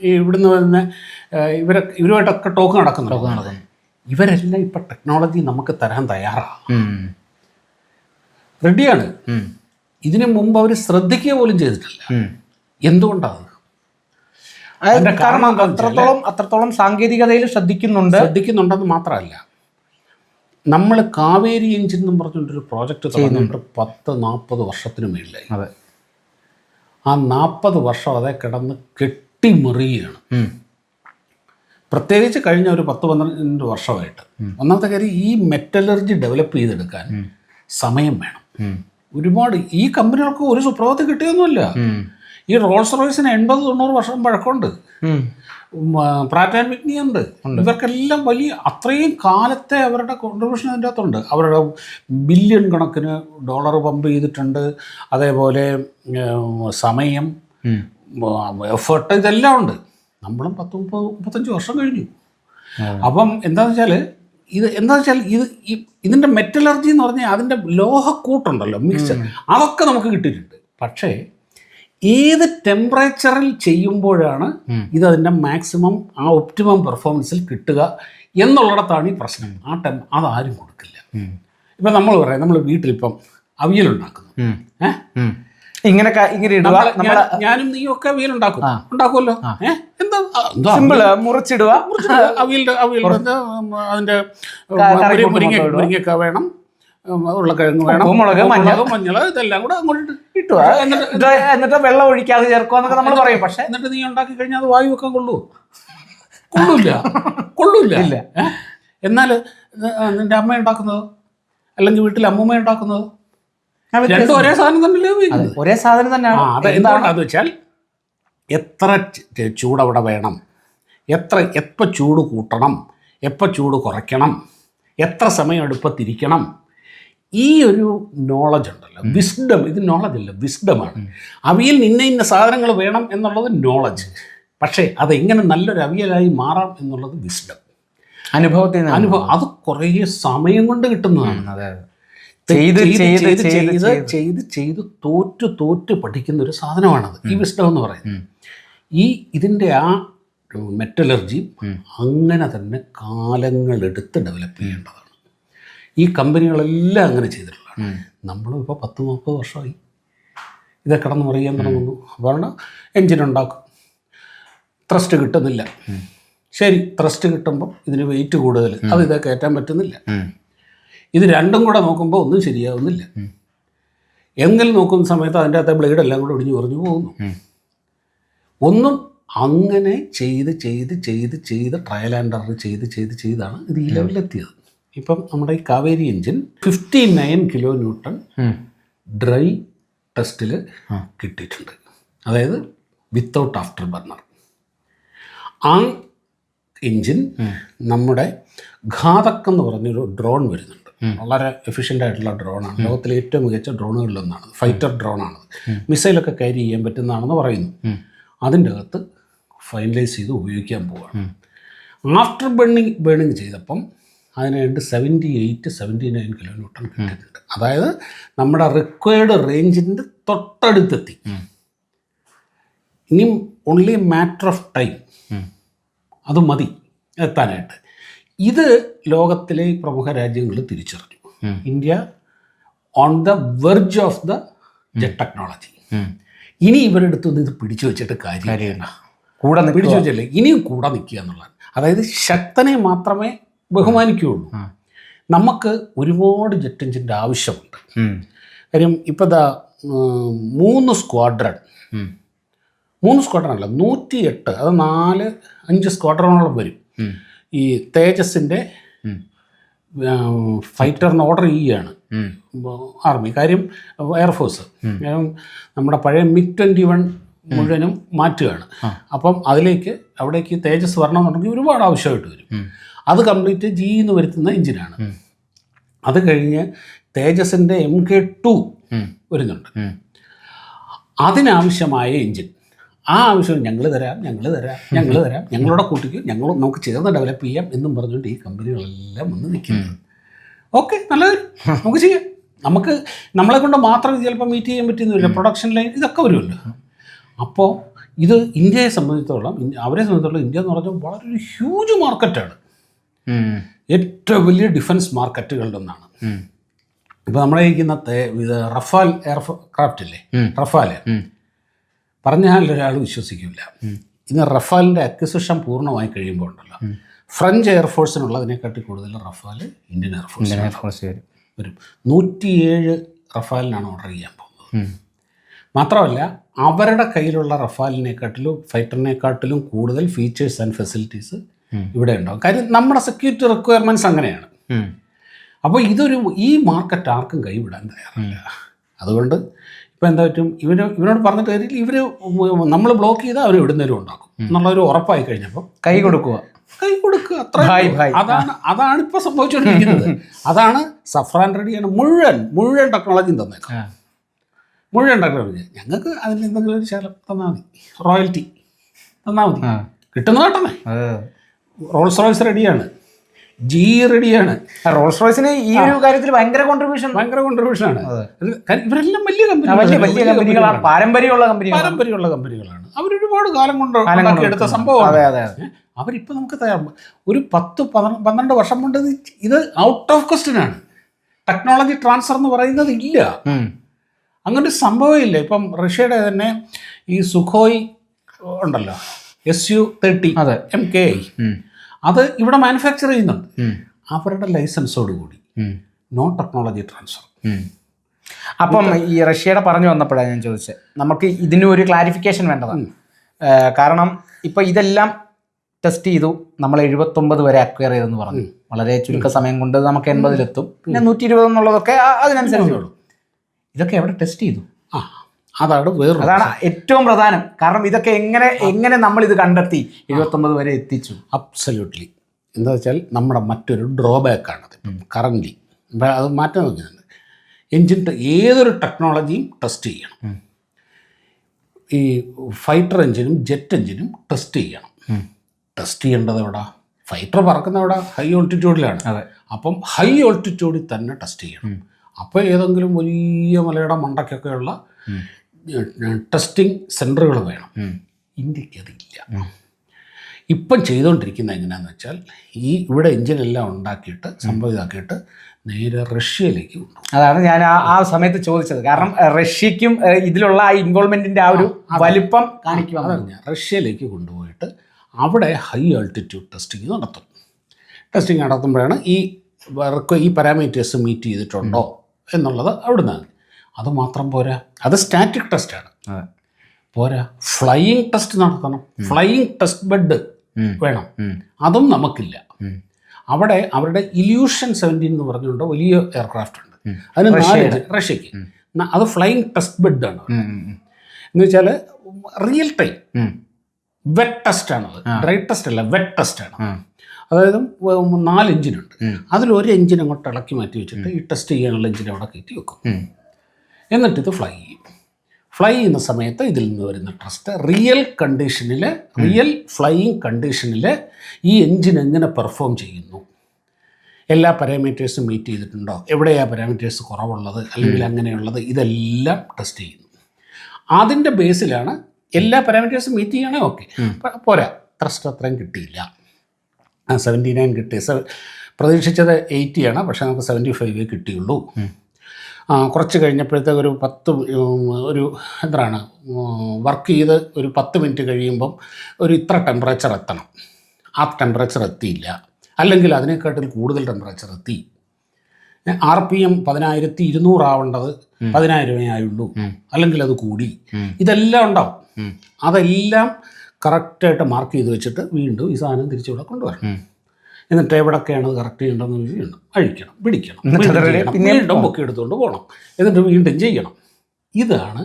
ഇവിടുന്ന് വരുന്ന ഇവരുമായിട്ടൊക്കെ ടോക്ക് നടക്കുന്നുണ്ട്. ഇവരെല്ലാം ഇപ്പം ടെക്നോളജി നമുക്ക് തരാൻ തയ്യാറാണ്, റെഡിയാണ്. ഇതിനു മുമ്പ് അവർ ശ്രദ്ധിക്കുക പോലും ചെയ്തിട്ടില്ല. എന്തുകൊണ്ടാണ്? കാരണം അത്രത്തോളം സാങ്കേതികതയിൽ ശ്രദ്ധിക്കുന്നുണ്ടെന്ന് മാത്രമല്ല, നമ്മൾ കാവേരി എഞ്ചിൻ എന്നും പറഞ്ഞുകൊണ്ടൊരു പ്രോജക്റ്റ് തുടങ്ങിയിട്ട് 10-40 വർഷത്തിന് മേളിലായി. അതെ, ആ 40 വർഷം അതേ കിടന്ന് കെട്ടിമറിയുകയാണ്. പ്രത്യേകിച്ച് കഴിഞ്ഞ ഒരു 10-12 വർഷമായിട്ട്. ഒന്നാമത്തെ കാര്യം, ഈ മെറ്റലർജി ഡെവലപ്പ് ചെയ്തെടുക്കാൻ സമയം വേണം. ഒരുപാട് ഈ കമ്പനികൾക്ക് ഒരു സുപ്രഭാതത്തിൽ കിട്ടിയൊന്നുമില്ല. ഈ റോൾസ് റോയ്സിന് 80-90 വർഷം പഴക്കമുണ്ട്, പ്രാറ്റ് ആൻഡ് വിറ്റ്നി ഉണ്ട്. ഇവർക്കെല്ലാം വലിയ അത്രയും കാലത്തെ അവരുടെ കോൺട്രിബ്യൂഷൻ അതിൻ്റെ അകത്തുണ്ട്. അവരുടെ ബില്യൺ കണക്കിന് ഡോളർ പമ്പ് ചെയ്തിട്ടുണ്ട്. അതേപോലെ സമയം, എഫേർട്ട്, ഇതെല്ലാം ഉണ്ട്. നമ്മളും 10-35 വർഷം കഴിഞ്ഞു. അപ്പം എന്താണെന്ന് വെച്ചാൽ ഇതിൻ്റെ മെറ്റലർജി എന്ന് പറഞ്ഞാൽ അതിൻ്റെ ലോഹക്കൂട്ടുണ്ടല്ലോ, മിക്സർ, അതൊക്കെ നമുക്ക് കിട്ടിയിട്ടുണ്ട്. പക്ഷേ ഏത് ടെമ്പറേച്ചറിൽ ചെയ്യുമ്പോഴാണ് അതിൻ്റെ മാക്സിമം ആ ഒപ്റ്റിമം പെർഫോമൻസിൽ കിട്ടുക എന്നുള്ളിടത്താണ് ഈ പ്രശ്നം. അതാരും കൊടുക്കില്ല. ഇപ്പം നമ്മൾ പറയാം, നമ്മൾ വീട്ടിലിപ്പം അവിയലുണ്ടാക്കുന്നു, ഇങ്ങനെ ഇടുക, ഞാനും നീയും ഒക്കെ ഉണ്ടാക്കുമല്ലോ. എന്താ സിമ്പിൾ, മുറിച്ചിടുക. അവിയലിൻ്റെ അതിൻ്റെ മുരിങ്ങക്ക വേണം, ഉരുളക്കിഴങ്ങ് വേണം, മഞ്ഞൾ, ഇതെല്ലാം കൂടെ അങ്ങോട്ട് ഇട്ടുക. എന്നിട്ട് വെള്ളം ഒഴിക്കാതെ ചേർക്കുക എന്നൊക്കെ നമ്മൾ പറയും. പക്ഷെ എന്നിട്ട് നീ ഉണ്ടാക്കി കഴിഞ്ഞാൽ അത് വായു വെക്കാൻ കൊള്ളൂല്ല. എന്നാൽ നിന്റെ അമ്മ ഉണ്ടാക്കുന്നത് അല്ലെങ്കിൽ വീട്ടിൽ അമ്മൂമ്മ ഉണ്ടാക്കുന്നത് രണ്ടും ഒരേ സാധനം തന്നെയല്ലേ ഉപയോഗിക്കുന്നത്? ഒരേ സാധനം തന്നെയാണ്. അതെന്താണെന്ന് വെച്ചാൽ എത്ര ചൂടവിടെ വേണം, എപ്പോൾ ചൂട് കൂട്ടണം, എപ്പോൾ ചൂട് കുറയ്ക്കണം, എത്ര സമയം അടുപ്പത്തിരിക്കണം, ഈ ഒരു നോളജ് ഉണ്ടല്ലോ, വിസ്ഡം, ഇത് നോളജ് അല്ല, വിസ്ഡമാണ്. അവിയൽ ഇന്ന സാധനങ്ങൾ വേണം എന്നുള്ളത് നോളജ്, പക്ഷേ അതെങ്ങനെ നല്ലൊരു അവിയലായി മാറാം എന്നുള്ളത് വിസ്ഡം, അനുഭവം. അത് കുറേ സമയം കൊണ്ട് കിട്ടുന്നതാണ്. ചെയ്ത് തോറ്റ് പഠിക്കുന്ന ഒരു സാധനമാണത് ഈ വിസ്ഡം എന്ന് പറയുന്നത്. ഇതിൻ്റെ ആ മെറ്റലർജി അങ്ങനെ തന്നെ കാലങ്ങളെടുത്ത് ഡെവലപ്പ് ചെയ്യേണ്ടതാണ്. ഈ കമ്പനികളെല്ലാം അങ്ങനെ ചെയ്തിട്ടുള്ളതാണ്. നമ്മളും ഇപ്പോൾ 10-30 വർഷമായി ഇതൊക്കെ കിടന്ന് പറയാൻ തുടങ്ങുന്നു. അപ്പോൾ എൻജിൻ ഉണ്ടാക്കും, ത്രസ്റ്റ് കിട്ടുന്നില്ല. ശരി, ത്രസ്റ്റ് കിട്ടുമ്പോൾ ഇതിന് വെയിറ്റ് കൂടുതൽ, അത് ഇതൊക്കെ കയറ്റാൻ പറ്റുന്നില്ല. ഇത് രണ്ടും കൂടെ നോക്കുമ്പോൾ ഒന്നും ശരിയാവുന്നില്ല. എങ്കിലും നോക്കുന്ന സമയത്ത് അതിൻ്റെ അകത്തെ ബ്ലേഡെല്ലാം കൂടെ ഒടിഞ്ഞു കുറഞ്ഞു പോകുന്നു. ഒന്നും അങ്ങനെ ചെയ്ത് ട്രയൽ ആൻഡ് എറർ ചെയ്താണ് ഇത് ഈ ലെവലിലെത്തിയത്. ഇപ്പം നമ്മുടെ ഈ Kaveri engine 59 kilo newton dry ടെസ്റ്റിൽ കിട്ടിയിട്ടുണ്ട്. അതായത് വിത്തൗട്ട് ആഫ്റ്റർ ബർണർ. ആ എൻജിൻ നമ്മുടെ ഘാതക് എന്ന് പറഞ്ഞൊരു ഡ്രോൺ വരുന്നുണ്ട്. വളരെ എഫിഷ്യൻ്റ് ആയിട്ടുള്ള ഡ്രോണാണ്. ലോകത്തിലെ ഏറ്റവും മികച്ച ഡ്രോണുകളിലൊന്നാണ്. ഫൈറ്റർ ഡ്രോണാണത്. മിസൈലൊക്കെ ക്യാരി ചെയ്യാൻ പറ്റുന്നതാണെന്ന് പറയുന്നു. അതിൻ്റെ അകത്ത് ഫൈനലൈസ് ചെയ്ത് ഉപയോഗിക്കാൻ പോവുകയാണ്. ആഫ്റ്റർ ബേണിങ് ചെയ്തപ്പം അതിനായിട്ട് 78-79 കിലോ ന്യൂട്ടൺ കിട്ടിയിട്ടുണ്ട്. അതായത് നമ്മുടെ റിക്വയർഡ് റേഞ്ചിൻ്റെ തൊട്ടടുത്തെത്തി. ഇനിയും ഓൺലി മാറ്റർ ഓഫ് ടൈം, അത് മതി എത്താനായിട്ട്. ഇത് ലോകത്തിലെ പ്രമുഖ രാജ്യങ്ങൾ തിരിച്ചറിഞ്ഞു. India on the verge of the jet technology. ഇനി ഇവരുടെ അടുത്തൊന്നും ഇത് പിടിച്ചു വെച്ചിട്ട് കാര്യമില്ല. പിടിച്ചു വെച്ചല്ലേ, ഇനിയും കൂടെ നിൽക്കുക എന്നുള്ളതാണ്. അതായത് ശക്തനെ മാത്രമേ ബഹുമാനിക്കുകയുള്ളൂ. നമുക്ക് ഒരുപാട് ജെറ്റ് എഞ്ചിൻ്റെ ആവശ്യമുണ്ട്. കാര്യം ഇപ്പം 3 സ്ക്വാഡ്രൺ അല്ല, 108, അത് 4-5 സ്ക്വാഡ്രണോളം വരും. ഈ തേജസിൻ്റെ ഫൈറ്ററിന് ഓർഡർ ചെയ്യുകയാണ് ആർമി. കാര്യം എയർഫോഴ്സ് നമ്മുടെ പഴയ MiG-21 മുഴുവനും മാറ്റുകയാണ്. അപ്പം അവിടേക്ക് തേജസ് വരണമെന്നുണ്ടെങ്കിൽ ഒരുപാട് ആവശ്യമായിട്ട് വരും. അത് കംപ്ലീറ്റ് GE വരുത്തുന്ന എഞ്ചിനാണ്. അത് കഴിഞ്ഞ് തേജസിൻ്റെ MK2 വരുന്നുണ്ട്. അതിനാവശ്യമായ എഞ്ചിൻ, ആ ആവശ്യം ഞങ്ങൾ തരാം, ഞങ്ങളോട് കൂട്ടിക്കും, നമുക്ക് ചേർന്ന് ഡെവലപ്പ് ചെയ്യാം എന്നും പറഞ്ഞുകൊണ്ട് ഈ കമ്പനികളെല്ലാം വന്ന് നിൽക്കുന്നത്. ഓക്കെ, നല്ലത്, നമുക്ക് ചെയ്യാം. നമ്മളെ കൊണ്ട് മാത്രം ഇത് ചിലപ്പോൾ മീറ്റ് ചെയ്യാൻ പറ്റുന്നില്ല. പ്രൊഡക്ഷൻ ലൈൻ ഇതൊക്കെ വരുമല്ലോ. അപ്പോൾ ഇത് ഇന്ത്യയെ സംബന്ധിച്ചിടത്തോളം, അവരെ സംബന്ധിച്ചിടത്തോളം ഇന്ത്യ എന്ന് പറഞ്ഞാൽ വളരെ ഒരു ഹ്യൂജ് മാർക്കറ്റാണ്. ഏറ്റവും വലിയ ഡിഫൻസ് മാർക്കറ്റുകളുടെ ഒന്നാണ്. ഇപ്പോൾ നമ്മളെ ഇരിക്കുന്ന റഫാൽ എയർക്രാഫ്റ്റ് ഇല്ലേ, റഫാൽ പറഞ്ഞാൽ ഒരാൾ വിശ്വസിക്കില്ല. ഇന്ന് റഫാലിൻ്റെ അക്വിസിഷൻ പൂർണ്ണമായി കഴിയുമ്പോൾ ഉണ്ടല്ലോ, ഫ്രഞ്ച് എയർഫോഴ്സിനുള്ളതിനെക്കാട്ടി കൂടുതൽ റഫാൽ ഇന്ത്യൻ എയർഫോഴ്സ് വരും. 107 റഫാലിനാണ് ഓർഡർ ചെയ്യാൻ പോകുന്നത്. മാത്രമല്ല അവരുടെ കയ്യിലുള്ള റഫാലിനെക്കാട്ടിലും ഫൈറ്ററിനെക്കാട്ടിലും കൂടുതൽ ഫീച്ചേഴ്സ് ആൻഡ് ഫെസിലിറ്റീസ് ഇവിടെ ഉണ്ടാവും. കാര്യം നമ്മുടെ സെക്യൂരിറ്റി റിക്വയർമെൻറ്റ്സ് അങ്ങനെയാണ്. അപ്പോൾ ഈ മാർക്കറ്റ് ആർക്കും കൈവിടാൻ തയ്യാറില്ല. അതുകൊണ്ട് ഇപ്പോൾ എന്താ പറ്റും, ഇവരോട് പറഞ്ഞിട്ട് കാര്യമില്ല. നമ്മൾ ബ്ലോക്ക് ചെയ്താൽ അവർ ഇവിടുന്നേരം ഉണ്ടാക്കും എന്നുള്ളൊരു ഉറപ്പായി കഴിഞ്ഞപ്പോൾ കൈ കൊടുക്കുക അത്ര. അതാണ് ഇപ്പോൾ സംഭവിച്ചുകൊണ്ടിരിക്കുന്നത്. അതാണ് സഫ്രാൻ റെഡ്ഡിയാണ് മുഴുവൻ ടെക്നോളജിയും തന്നേക്കാം. മുഴുവൻ ടെക്നോളജി ഞങ്ങൾക്ക് അതിൽ എന്തെങ്കിലും ഒരു ശകലം തന്നാൽ മതി, റോയൽറ്റി തന്നാൽ മതി, കിട്ടുന്ന കേട്ടണേ. റോൾസ് റോയ്സ് റെഡിയാണ്, GE റെഡിയാണ്. റോൾസ് റോയ്സിന് ഈ ഒരു കാര്യത്തിൽ ഭയങ്കര കോൺട്രിബ്യൂഷനാണ്. ഇവരെല്ലാം വലിയ കമ്പനികളാണ്, പാരമ്പര്യമുള്ള കമ്പനികളാണ്. അവരൊരുപാട് കാലം കൊണ്ട് എടുത്ത സംഭവമാണ്. അവരിപ്പോൾ നമുക്ക് ഒരു 10-12 വർഷം കൊണ്ട് ഇത് ഔട്ട് ഓഫ് ക്വസ്റ്റ്യനാണ്. ടെക്നോളജി ട്രാൻസ്ഫർ എന്ന് പറയുന്നത് ഇല്ല, അങ്ങനൊരു സംഭവം ഇല്ല. ഇപ്പം റഷ്യയുടെ തന്നെ ഈ സുഖോയ് ഉണ്ടല്ലോ, Su-30 MKI, അത് ഇവിടെ മാനുഫാക്ചർ ചെയ്യുന്നുണ്ട്. അവരുടെ ലൈസൻസോട് കൂടി നോ ടെക്നോളജി ട്രാൻസ്ഫർ. അപ്പം ഈ റഷ്യയുടെ പറഞ്ഞു വന്നപ്പോഴാണ് ഞാൻ ചോദിച്ചത്, നമുക്ക് ഇതിനും ഒരു ക്ലാരിഫിക്കേഷൻ വേണ്ടതാണ്. കാരണം ഇപ്പം ഇതെല്ലാം ടെസ്റ്റ് ചെയ്തു, നമ്മൾ 79 വരെ അക്വയർ ചെയ്തെന്ന് പറഞ്ഞു. വളരെ ചുരുക്ക സമയം കൊണ്ട് നമുക്ക് 80-ലെത്തും. പിന്നെ 120 എന്നുള്ളതൊക്കെ അതിനനുസരിച്ചുള്ളൂ. ഇതൊക്കെ എവിടെ ടെസ്റ്റ് ചെയ്തു? അതാണ് ഏറ്റവും പ്രധാനം. കാരണം ഇതൊക്കെ എങ്ങനെ നമ്മൾ ഇത് കണ്ടെത്തി 79 വരെ എത്തിച്ചു? അബ്സല്യൂട്ട്ലി. എന്താ വെച്ചാൽ നമ്മുടെ മറ്റൊരു ഡ്രോബാക്കാണത്. ഇപ്പം കറൻ്റ് അത് മാറ്റാൻ നോക്കുന്നുണ്ട്. എൻജിൻ ഏതൊരു ടെക്നോളജിയും ടെസ്റ്റ് ചെയ്യണം. ഈ ഫൈറ്റർ എഞ്ചിനും ജെറ്റ് എഞ്ചിനും ടെസ്റ്റ് ചെയ്യണം. ടെസ്റ്റ് ചെയ്യേണ്ടത് എവിടെ? ഫൈറ്റർ പറക്കുന്ന എവിടെ? ഹൈ ഓൾട്ടിറ്റ്യൂഡിലാണ്. അപ്പം ഹൈ ഓൾട്ടിറ്റ്യൂഡിൽ തന്നെ ടെസ്റ്റ് ചെയ്യണം. അപ്പോൾ ഏതെങ്കിലും വലിയ മലയുടെ മണ്ടയ്ക്കൊക്കെയുള്ള ടെസ്റ്റിംഗ് സെൻറ്ററുകൾ വേണം. ഇന്ത്യക്ക് അതില്ല. ഇപ്പം ചെയ്തുകൊണ്ടിരിക്കുന്നത് എങ്ങനെയാണെന്ന് വെച്ചാൽ ഇവിടെ എഞ്ചിനെല്ലാം ഉണ്ടാക്കിയിട്ട് സംഭവം ഇതാക്കിയിട്ട് നേരെ റഷ്യയിലേക്ക് കൊണ്ടുപോകും. അതാണ് ഞാൻ ആ സമയത്ത് ചോദിച്ചത്. കാരണം റഷ്യക്കും ഇതിലുള്ള ആ ഇൻവോൾവ്മെന്റിന്റെ ആ ഒരു വലിപ്പം കാണിക്കുക. അതറിഞ്ഞ റഷ്യയിലേക്ക് കൊണ്ടുപോയിട്ട് അവിടെ ഹൈ ആൾട്ടിറ്റ്യൂഡ് ടെസ്റ്റിംഗ് നടത്തും. ടെസ്റ്റിംഗ് നടത്തുമ്പോഴാണ് ഈ പാരാമീറ്റേഴ്സ് മീറ്റ് ചെയ്തിട്ടുണ്ടോ എന്നുള്ളത് അവിടുന്ന്. അതുമാത്രം പോരാ, അത് സ്റ്റാറ്റിക് ടെസ്റ്റാണ്. പോരാ, ഫ്ലൈയിങ് ടെസ്റ്റ് നടത്തണം. ഫ്ലൈയിങ് ടെസ്റ്റ് ബെഡ് വേണം. അതും നമുക്കില്ല. അവിടെ അവരുടെ ഇല്യൂഷൻ 17 എന്ന് പറഞ്ഞുകൊണ്ട് വലിയ എയർക്രാഫ്റ്റ് ഉണ്ട്. അതിന് 4 റഷ്യക്ക്. അത് ഫ്ലൈയിങ് ടെസ്റ്റ് ബെഡാണ്. എന്ന് വെച്ചാൽ റിയൽ ടൈം വെറ്റ് ടെസ്റ്റാണത്. ഡ്രൈ ടെസ്റ്റ് അല്ല, വെറ്റ് ടെസ്റ്റാണ്. അതായത് 4 എഞ്ചിനുണ്ട്. അതിലൊരു എഞ്ചിൻ അങ്ങോട്ട് ഇളക്കി മാറ്റി വെച്ചിട്ട് ഈ ടെസ്റ്റ് ചെയ്യാനുള്ള എഞ്ചിൻ അവിടെ കയറ്റി വെക്കും. എന്നിട്ട് ഇത് ഫ്ലൈ ചെയ്യും. ഫ്ലൈ ചെയ്യുന്ന സമയത്ത് ഇതിൽ നിന്ന് വരുന്ന ടെസ്റ്റ് റിയൽ കണ്ടീഷനിൽ, റിയൽ ഫ്ലൈയിങ് കണ്ടീഷനിൽ ഈ എഞ്ചിൻ എങ്ങനെ പെർഫോം ചെയ്യുന്നു, എല്ലാ പാരാമീറ്റേഴ്സും മീറ്റ് ചെയ്തിട്ടുണ്ടോ, എവിടെയാണ് പാരാമീറ്റേഴ്സ് കുറവുള്ളത് അല്ലെങ്കിൽ അങ്ങനെയുള്ളത്, ഇതെല്ലാം ടെസ്റ്റ് ചെയ്യുന്നു. അതിൻ്റെ ബേസിലാണ് എല്ലാ പാരാമീറ്റേഴ്സും മീറ്റ് ചെയ്യണേ. ഓക്കെ, പോരാ, ത്രസ്റ്റ് അത്രയും കിട്ടിയില്ല. 79 കിട്ടി. പ്രതീക്ഷിച്ചത് 80 ആണ്, പക്ഷേ നമുക്ക് 75 കിട്ടിയുള്ളൂ. കുറച്ച് കഴിഞ്ഞപ്പോഴത്തേക്ക് ഒരു എന്താണ് വർക്ക് ചെയ്ത് ഒരു 10 മിനിറ്റ് കഴിയുമ്പം ഇത്ര ടെമ്പറേച്ചർ എത്തണം. ആ ടെമ്പറേച്ചർ എത്തിയില്ല, അല്ലെങ്കിൽ അതിനെക്കാട്ടിൽ കൂടുതൽ ടെമ്പറേച്ചർ എത്തി. RPM 10200 ആവേണ്ടത് 10,000 ആയുള്ളൂ, അല്ലെങ്കിൽ അത് കൂടി. ഇതെല്ലാം ഉണ്ടാവും. അതെല്ലാം കറക്റ്റായിട്ട് മാർക്ക് ചെയ്ത് വെച്ചിട്ട് വീണ്ടും ഈ സാധനം തിരിച്ചിവിടെ കൊണ്ടുവരണം. എന്നിട്ട് എവിടെയൊക്കെയാണ് അത് കറക്റ്റ് ചെയ്യേണ്ടതെന്ന് വീണ്ടും അഴിക്കണം, പിടിക്കണം, വീണ്ടും പൊക്കി എടുത്തുകൊണ്ട് പോകണം, എന്നിട്ട് വീണ്ടും ചെയ്യണം. ഇതാണ്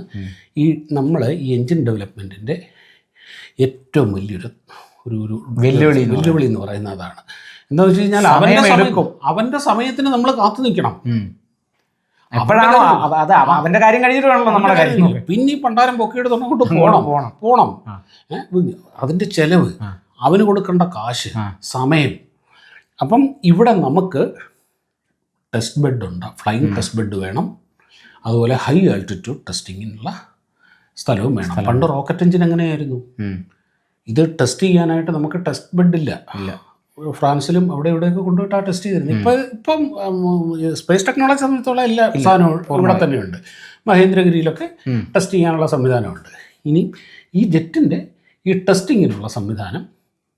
ഈ എൻജിൻ ഡെവലപ്മെൻറ്റിൻ്റെ ഏറ്റവും വലിയൊരു വെല്ലുവിളി എന്ന് പറയുന്നത്. അതാണ് എന്താണെന്ന് വെച്ച് കഴിഞ്ഞാൽ അവൻ്റെ സമയത്തിന് നമ്മൾ കാത്തു നിൽക്കണം. അപ്പോഴാണോ അവന്റെ കാര്യം കഴിഞ്ഞിട്ട് വേണമല്ലോ നമ്മുടെ കാര്യം. പിന്നെ ഈ പണ്ടാരം പൊക്കിയെടുത്തോണ്ട് അങ്ങോട്ട് പോകണം. അതിൻ്റെ ചെലവ്, അവന് കൊടുക്കേണ്ട കാശ്, സമയം. അപ്പം ഇവിടെ നമുക്ക് ടെസ്റ്റ് ബെഡ് ഉണ്ട്, ഫ്ലൈയിങ് ടെസ്റ്റ് ബെഡ് വേണം. അതുപോലെ ഹൈ ആൾട്ടിറ്റ്യൂഡ് ടെസ്റ്റിങ്ങിനുള്ള സ്ഥലവും വേണം. പണ്ട് റോക്കറ്റ് എഞ്ചിൻ എങ്ങനെയായിരുന്നു? ഇത് ടെസ്റ്റ് ചെയ്യാനായിട്ട് നമുക്ക് ടെസ്റ്റ് ബെഡ് ഇല്ല. ഫ്രാൻസിലും ഇവിടെയൊക്കെ കൊണ്ടുപോയിട്ട് ടെസ്റ്റ് ചെയ്തിരുന്നു. ഇപ്പം സ്പേസ് ടെക്നോളജി സംബന്ധിച്ചുള്ള എല്ലാ സാധനവും ഇവിടെ തന്നെയുണ്ട്. മഹേന്ദ്രഗിരിയിലൊക്കെ ടെസ്റ്റ് ചെയ്യാനുള്ള സംവിധാനമുണ്ട്. ഇനി ഈ ജെറ്റിൻ്റെ ഈ ടെസ്റ്റിങ്ങിനുള്ള സംവിധാനം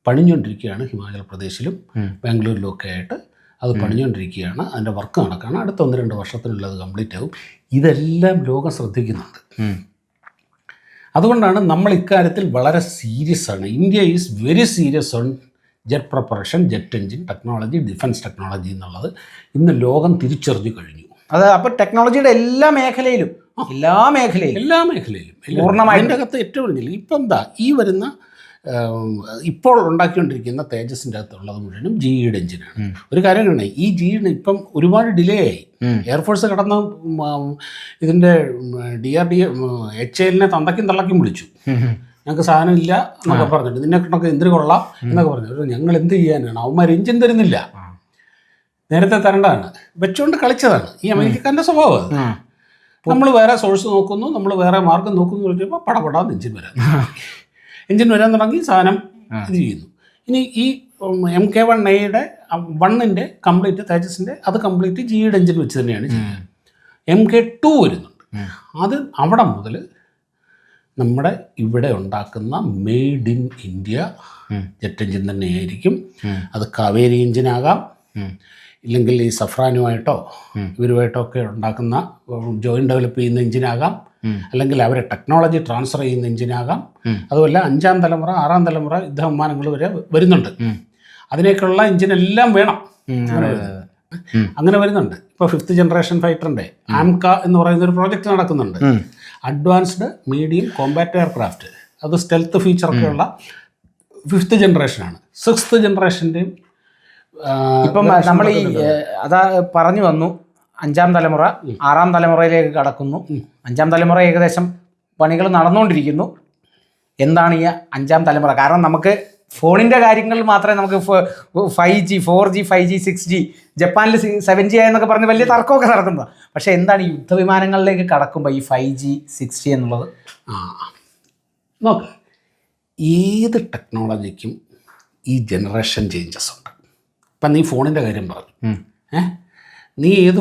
പണിഞ്ഞുകൊണ്ടിരിക്കുകയാണ്. ഹിമാചൽ പ്രദേശിലും ബാംഗ്ലൂരിലും ഒക്കെ ആയിട്ട് അത് പണിഞ്ഞുകൊണ്ടിരിക്കുകയാണ്. അതിൻ്റെ വർക്ക് നടക്കുകയാണ്. അടുത്ത 1-2 വർഷത്തിനുള്ളത് കംപ്ലീറ്റ് ആവും. ഇതെല്ലാം ലോകം ശ്രദ്ധിക്കുന്നുണ്ട്. അതുകൊണ്ടാണ് നമ്മൾ ഇക്കാര്യത്തിൽ വളരെ സീരിയസ് ആണ്. India is very serious on jet preparation, jet engine technology, defence technology എന്നുള്ളത് ഇന്ന് ലോകം തിരിച്ചറിഞ്ഞു കഴിഞ്ഞു. അത് അപ്പോൾ ടെക്നോളജിയുടെ എല്ലാ മേഖലയിലും പൂർണ്ണമായും അതിൻ്റെ അകത്ത് ഏറ്റവും വലിയ ഇപ്പം എന്താ ഈ വരുന്ന ഇപ്പോൾ ഉണ്ടാക്കിക്കൊണ്ടിരിക്കുന്ന തേജസിൻ്റെ അകത്തുള്ളത് മുഴുവനും GE എഞ്ചിനാണ്. ഒരു കാര്യമാണ്, ഈ GE ഇപ്പം ഒരുപാട് ഡിലേ ആയി. എയർഫോഴ്സ് കടന്ന് ഇതിൻ്റെ DRDO HALനെ തന്തയ്ക്കും തള്ളക്കും വിളിച്ചു. ഞങ്ങൾക്ക് സാധനം ഇല്ല എന്നൊക്കെ പറഞ്ഞിട്ട്, നിന്നെ കണക്ക് എന്തിനു കൊള്ളാം എന്നൊക്കെ പറഞ്ഞു. ഞങ്ങൾ എന്ത് ചെയ്യാനാണ്, അവന്മാർ എഞ്ചിൻ തരുന്നില്ല, നേരത്തെ തരേണ്ടതാണ്, വെച്ചുകൊണ്ട് കളിച്ചതാണ്. ഈ അമേരിക്കക്കാരൻ്റെ സ്വഭാവം അത്. നമ്മൾ വേറെ സോഴ്സ് നോക്കുന്നു, നമ്മൾ വേറെ മാർഗം നോക്കുന്നു എന്ന് പറഞ്ഞപ്പോൾ പടപടാന്ന് എഞ്ചിൻ വരാൻ തുടങ്ങി, സാധനം ഇത് ചെയ്യുന്നു. ഇനി ഈ MK1A ൻ്റെ കംപ്ലീറ്റ് തേജസിൻ്റെ അത് കംപ്ലീറ്റ് GE എഞ്ചിൻ വെച്ച് തന്നെയാണ് ചെയ്യുന്നത്. MK2 വരുന്നുണ്ട്. അത് അവിടെ മുതൽ നമ്മുടെ ഇവിടെ ഉണ്ടാക്കുന്ന made in India jet engine തന്നെയായിരിക്കും. അത് കാവേരി എഞ്ചിനാകാം, ഇല്ലെങ്കിൽ ഈ സഫ്രാനുമായിട്ടോ ഇവരുമായിട്ടോ ഒക്കെ ഉണ്ടാക്കുന്ന ജോയിൻറ്റ് ഡെവലപ്പ് ചെയ്യുന്ന എഞ്ചിനാകാം, അല്ലെങ്കിൽ അവരെ ടെക്നോളജി ട്രാൻസ്ഫർ ചെയ്യുന്ന എഞ്ചിനാകാം. അതുമല്ല 5ാം തലമുറ 6ാം തലമുറ യുദ്ധവിമാനങ്ങൾ വരെ വരുന്നുണ്ട്. അതിനേക്കുള്ള എഞ്ചിനെല്ലാം വേണം. അങ്ങനെ വരുന്നുണ്ട്. ഇപ്പോൾ 5th ജനറേഷൻ ഫൈറ്ററിൻ്റെ ആംക എന്ന് പറയുന്ന ഒരു പ്രോജക്റ്റ് നടക്കുന്നുണ്ട്. Advanced medium Kombat aircraft. അത് സ്റ്റെൽത്ത് ഫീച്ചറൊക്കെ ഉള്ള 5th ജനറേഷനാണ്. 6th ജനറേഷൻ്റെയും ഇപ്പം നമ്മൾ അതാ പറഞ്ഞു വന്നു, അഞ്ചാം തലമുറ 6ാം തലമുറയിലേക്ക് കടക്കുന്നു. 5ാം തലമുറ ഏകദേശം പണികൾ നടന്നുകൊണ്ടിരിക്കുന്നു. എന്താണ് ഈ 5ാം തലമുറ? കാരണം നമുക്ക് ഫോണിൻ്റെ കാര്യങ്ങളിൽ മാത്രമേ നമുക്ക് 5G 4G 5G 6G ജപ്പാനിൽ 7G എന്നൊക്കെ പറഞ്ഞ് വലിയ തർക്കമൊക്കെ നടക്കുന്നത്. പക്ഷേ എന്താണ് ഈ യുദ്ധവിമാനങ്ങളിലേക്ക് കടക്കുമ്പോൾ ഈ 5G 6G എന്നുള്ളത്? നോക്ക്, ഏത് ടെക്നോളജിക്കും ഈ ജനറേഷൻ ചേഞ്ചസ് ഉണ്ട്. ഇപ്പം നീ ഫോണിൻ്റെ കാര്യം പറഞ്ഞു. നീ ഏത്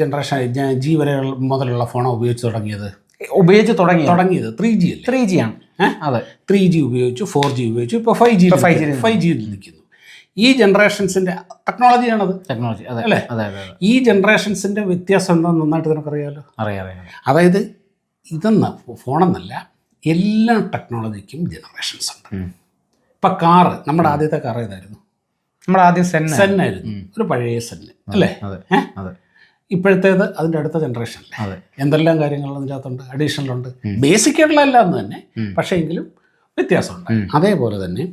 ജനറേഷൻ G വരെ മുതലുള്ള ഫോണാണ് ഉപയോഗിച്ച് തുടങ്ങിയത്? 3G അല്ലേ? 3G ആണ്. അതെ, 3G ഉപയോഗിച്ചു, 4G ഉപയോഗിച്ചു, ഇപ്പോൾ 5G നിൽക്കുന്നു. ഈ ജനറേഷൻസിൻ്റെ ടെക്നോളജിയാണത്. ടെക്നോളജി അല്ലേ? അതെ. ഈ ജനറേഷൻസിൻ്റെ വ്യത്യാസം എന്താണെന്ന് നന്നായിട്ട് നിനക്കറിയാമല്ലോ. അറിയാം. അതായത് ഫോണെന്നല്ല, എല്ലാ ടെക്നോളജിക്കും ജനറേഷൻസ് ഉണ്ട്. ഇപ്പം കാറ്, നമ്മുടെ ആദ്യത്തെ കാർ ഏതായിരുന്നു? നമ്മുടെ ആദ്യം സെൻ ആയിരുന്നു, ഒരു പഴയ സെൻ അല്ലേ? അതെ. ഇപ്പോഴത്തേത് അതിൻ്റെ അടുത്ത ജനറേഷൻ അല്ലേ? എന്തെല്ലാം കാര്യങ്ങൾ അതിൻ്റെ അകത്തുണ്ട്, അഡീഷണലുണ്ട്. ബേസിക് ആയിട്ടുള്ള എല്ലാം തന്നെ, പക്ഷേ എങ്കിലും വ്യത്യാസമുണ്ട്. അതേപോലെ തന്നെ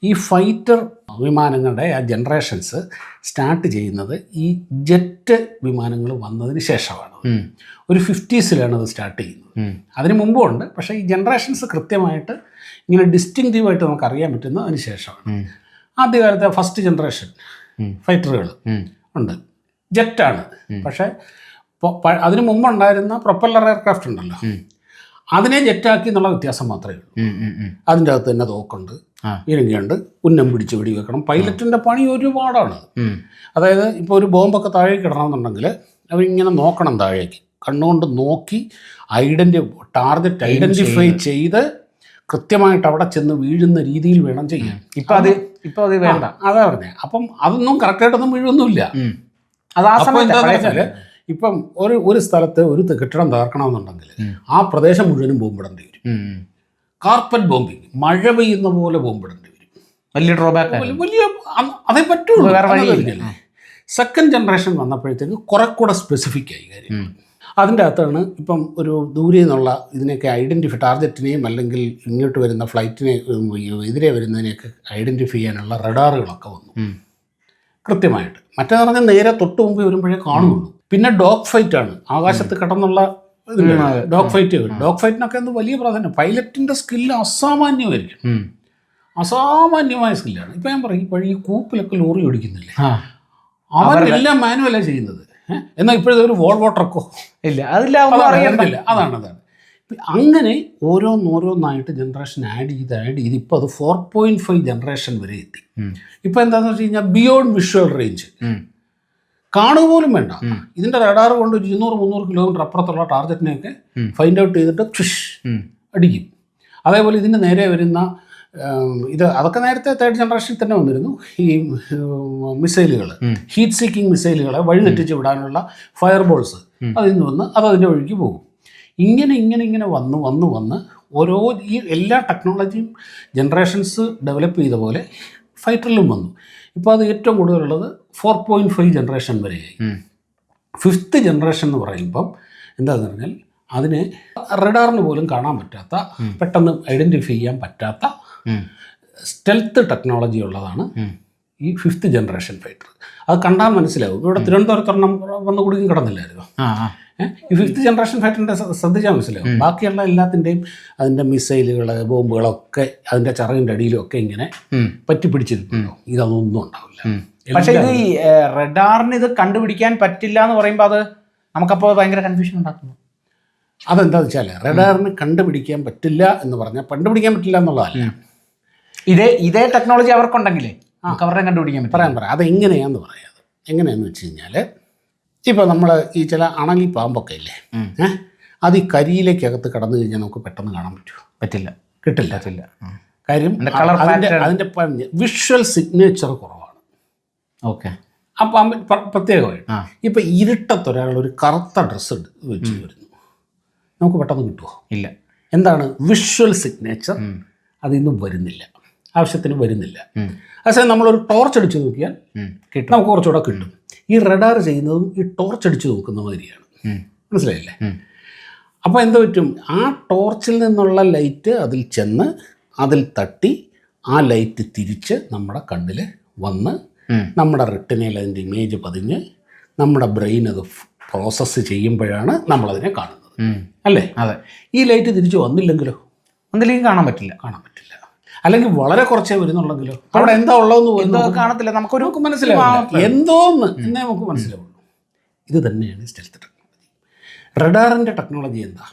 ഈ ഫൈറ്റർ വിമാനങ്ങളുടെ ആ ജനറേഷൻസ് സ്റ്റാർട്ട് ചെയ്യുന്നത് ഈ ജെറ്റ് വിമാനങ്ങൾ വന്നതിന് ശേഷമാണ്. ഒരു 50s അത് സ്റ്റാർട്ട് ചെയ്യുന്നത്. അതിന് മുമ്പും ഉണ്ട്, പക്ഷേ ഈ ജനറേഷൻസ് കൃത്യമായിട്ട് ഇങ്ങനെ ഡിസ്റ്റിങ്റ്റീവായിട്ട് നമുക്ക് അറിയാൻ പറ്റുന്നത് അതിന് ശേഷമാണ്. ആദ്യകാലത്തെ ഫസ്റ്റ് ജനറേഷൻ ഫൈറ്ററുകൾ ഉണ്ട്, ജെറ്റാണ്. പക്ഷേ അതിന് മുമ്പുണ്ടായിരുന്ന പ്രൊപ്പല്ലർ എയർക്രാഫ്റ്റ് ഉണ്ടല്ലോ, അതിനെ ജെറ്റാക്കി എന്നുള്ള വ്യത്യാസം മാത്രമേ ഉള്ളൂ. അതിൻ്റെ അകത്ത് തന്നെ തോക്കുണ്ട്, ഇരങ്ങിയുണ്ട്, ഉന്നം പിടിച്ച് വെടി വെക്കണം. പൈലറ്റിൻ്റെ പണി ഒരുപാടാണ്. അതായത് ഇപ്പോൾ ഒരു ബോംബൊക്കെ താഴേക്ക് ഇടണമെന്നുണ്ടെങ്കിൽ അവരിങ്ങനെ നോക്കണം, താഴേക്ക് കണ്ണുകൊണ്ട് നോക്കി ടാർഗറ്റ് ഐഡൻറ്റിഫൈ ചെയ്ത് കൃത്യമായിട്ട് അവിടെ ചെന്ന് വീഴുന്ന രീതിയിൽ വേണം ചെയ്യാൻ. ഇപ്പം അത് വേണ്ട, അതാ പറഞ്ഞത്. അപ്പം അതൊന്നും കറക്റ്റായിട്ടൊന്നും വീഴൊന്നുമില്ല. അപ്പോൾ എന്താണെന്ന് വെച്ചാൽ ഇപ്പം ഒരു സ്ഥലത്ത് ഒരു കെട്ടിടം തകർക്കണമെന്നുണ്ടെങ്കിൽ ആ പ്രദേശം മുഴുവനും ബോംബിടേണ്ടി വരും. കാർപ്പറ്റ് ബോംബിങ്, മഴ പെയ്യുന്ന പോലെ ബോംബിടേണ്ടി വരും. വലിയ ഡ്രോബാക്ക്, അതേ പറ്റുള്ളൂ. സെക്കൻഡ് ജനറേഷൻ വന്നപ്പോഴത്തേക്ക് കുറെ കൂടെ സ്പെസിഫിക് ആയി കാര്യം. അതിൻ്റെ അകത്താണ് ഇപ്പം ഒരു ദൂരെ നിന്നുള്ള ഇതിനെയൊക്കെ ടാർഗറ്റിനെയും അല്ലെങ്കിൽ ഇങ്ങോട്ട് വരുന്ന ഫ്ലൈറ്റിനെ എതിരെ വരുന്നതിനെയൊക്കെ ഐഡൻറ്റിഫൈ ചെയ്യാനുള്ള റഡാറുകളൊക്കെ വന്നു കൃത്യമായിട്ട്. മറ്റേ പറഞ്ഞാൽ നേരെ തൊട്ട് മുമ്പ് വരുമ്പോഴേ കാണുള്ളൂ. പിന്നെ ഡോഗ് ഫൈറ്റ് ആണ്, ആകാശത്ത് കിടന്നുള്ള ഡോഗ് ഫൈറ്റിനൊക്കെ എന്ത് വലിയ പ്രാധാന്യം. പൈലറ്റിൻ്റെ സ്കില്ല് അസാമാന്യമായിരിക്കും, അസാമാന്യമായ സ്കില്ലാണ്. ഇപ്പം ഞാൻ പറയും, ഈ കൂപ്പിലൊക്കെ ലോറി ഓടിക്കുന്നില്ലേ, അവരെല്ലാം മാനുവലാണ് ചെയ്യുന്നത്. എന്നാൽ ഇപ്പോഴത്തെ ഒരു വോൾവോ ട്രക്കോ ഇല്ല, അതില്ല, അതാണ്. അങ്ങനെ ഓരോന്നായിട്ട് ജനറേഷൻ ആഡ് ചെയ്ത് ഇപ്പോൾ അത് 4.5 ജനറേഷൻ വരെ എത്തി. ഇപ്പം എന്താണെന്ന് വെച്ച് കഴിഞ്ഞാൽ ബിയോണ്ട് വിഷ്വൽ റേഞ്ച് കാണുക പോലും വേണ്ട. ഇതിൻ്റെ റഡാർ കൊണ്ട് 200-300 കിലോമീറ്റർ അപ്പുറത്തുള്ള ടാർഗറ്റിനെയൊക്കെ ഫൈൻഡ് ഔട്ട് ചെയ്തിട്ട് അടിക്കും. അതേപോലെ ഇതിന് നേരെ വരുന്ന അതൊക്കെ നേരത്തെ 3rd ജനറേഷനിൽ തന്നെ വന്നിരുന്നു. ഈ മിസൈലുകൾ, ഹീറ്റ് സീക്കിംഗ് മിസൈലുകളെ വഴിതെറ്റിച്ച് വിടാനുള്ള ഫയർ ബോൾസ് അതിൽ നിന്ന് വന്ന് അതിൻ്റെ വഴിക്ക് പോകും. ഇങ്ങനെ വന്ന് ഓരോ ഈ എല്ലാ ടെക്നോളജിയും ജനറേഷൻസ് ഡെവലപ്പ് ചെയ്ത പോലെ ഫൈറ്ററിലും വന്നു. ഇപ്പോൾ അത് ഏറ്റവും കൂടുതലുള്ളത് 4.5 ജനറേഷൻ വരെയായി. 5th ജനറേഷൻ എന്ന് പറയുമ്പം എന്താണെന്ന് പറഞ്ഞാൽ അതിന് റഡാറിന് പോലും കാണാൻ പറ്റാത്ത, പെട്ടെന്ന് ഐഡൻറ്റിഫൈ ചെയ്യാൻ പറ്റാത്ത സ്റ്റെൽത്ത് ടെക്നോളജി ഉള്ളതാണ് ഈ 5th ജനറേഷൻ ഫൈറ്റർ. അത് കണ്ടാൽ മനസ്സിലാവും. ഇവിടെ തിരുവനന്തപുരത്തൊരെണ്ണം വന്ന് കുടുങ്ങി കിടന്നില്ലായിരുന്നു. ഈ 5th ജനറേഷൻ ഫൈറ്ററിൻ്റെ ശ്രദ്ധിച്ചാൽ മനസ്സിലാവും. ബാക്കിയുള്ള എല്ലാത്തിൻ്റെയും അതിൻ്റെ മിസൈലുകൾ, ബോംബുകളൊക്കെ അതിൻ്റെ ചിറകിൻ്റെ അടിയിലൊക്കെ ഇങ്ങനെ പറ്റിപ്പിടിച്ചിട്ടുണ്ടോ, ഇതൊന്നും ഉണ്ടാവില്ല. പക്ഷേ ഇത് ഈ റഡാറിന് ഇത് കണ്ടുപിടിക്കാൻ പറ്റില്ല എന്ന് പറയുമ്പോൾ അത് നമുക്കപ്പോൾ ഭയങ്കര കൺഫ്യൂഷൻ ഉണ്ടാക്കുന്നു. അതെന്താണെന്ന് വെച്ചാൽ റഡാറിന് കണ്ടുപിടിക്കാൻ പറ്റില്ല എന്ന് പറഞ്ഞാൽ കണ്ടുപിടിക്കാൻ പറ്റില്ല എന്നുള്ളതല്ല. ഇതേ ടെക്നോളജി അവർക്കുണ്ടെങ്കിലേ അവരുടെ കണ്ടുപിടിക്കാൻ പറയാം. അതെങ്ങനെയാണെന്ന് പറയാം. എങ്ങനെയാണെന്ന് വെച്ച് കഴിഞ്ഞാൽ ഇപ്പോൾ നമ്മൾ ഈ ചില അണലി പാമ്പൊക്കെ ഇല്ലേ, അത് ഈ കരിയിലേക്കകത്ത് കടന്നു കഴിഞ്ഞാൽ നമുക്ക് പെട്ടെന്ന് കാണാൻ പറ്റുമോ? കിട്ടില്ല. കാര്യം അതിൻ്റെ വിഷ്വൽ സിഗ്നേച്ചർ കുറവാണ്. ഓക്കെ. അപ്പം പ്രത്യേകമായിട്ട് ഇപ്പം ഇരുട്ടത്തൊരാൾ ഒരു കറുത്ത ഡ്രസ്സ് വെച്ച് വരുന്നു, നമുക്ക് പെട്ടെന്ന് കിട്ടുമോ? ഇല്ല. എന്താണ് വിഷ്വൽ സിഗ്നേച്ചർ? അതിന്നും വരുന്നില്ല, ആവശ്യത്തിന് വരുന്നില്ല. അതേസമയം നമ്മളൊരു ടോർച്ച് അടിച്ച് നോക്കിയാൽ നമുക്ക് കുറച്ചുകൂടെ കിട്ടും. ഈ റഡാർ ചെയ്യുന്നതും ഈ ടോർച്ച് അടിച്ച് നോക്കുന്ന മാതിരിയാണ്. മനസ്സിലായില്ലേ? അപ്പോൾ എന്ത് പറ്റും? ആ ടോർച്ചിൽ നിന്നുള്ള ലൈറ്റ് അതിൽ ചെന്ന് അതിൽ തട്ടി ആ ലൈറ്റ് തിരിച്ച് നമ്മുടെ കണ്ണിൽ വന്ന് നമ്മുടെ റെട്ടിനയിൽ അതിൻ്റെ ഇമേജ് പതിഞ്ഞ് നമ്മുടെ ബ്രെയിൻ അത് പ്രോസസ്സ് ചെയ്യുമ്പോഴാണ് നമ്മളതിനെ കാണുന്നത്, അല്ലേ? അതെ. ഈ ലൈറ്റ് തിരിച്ചു വന്നില്ലെങ്കിലോ? ഒന്നില്ലെങ്കിൽ കാണാൻ പറ്റില്ല. അല്ലെങ്കിൽ വളരെ കുറച്ചേ വരുന്നുള്ളെങ്കിലോ? അവിടെ എന്താ ഉള്ളതെന്ന് കാണത്തില്ല, നമുക്കൊരു മനസ്സിലാവില്ല. എന്തോന്ന് എന്നേ നമുക്ക് മനസ്സിലാവുള്ളൂ. ഇത് തന്നെയാണ് സ്റ്റെൽത്ത് ടെക്നോളജി. റഡാറിൻ്റെ ടെക്നോളജി എന്താ?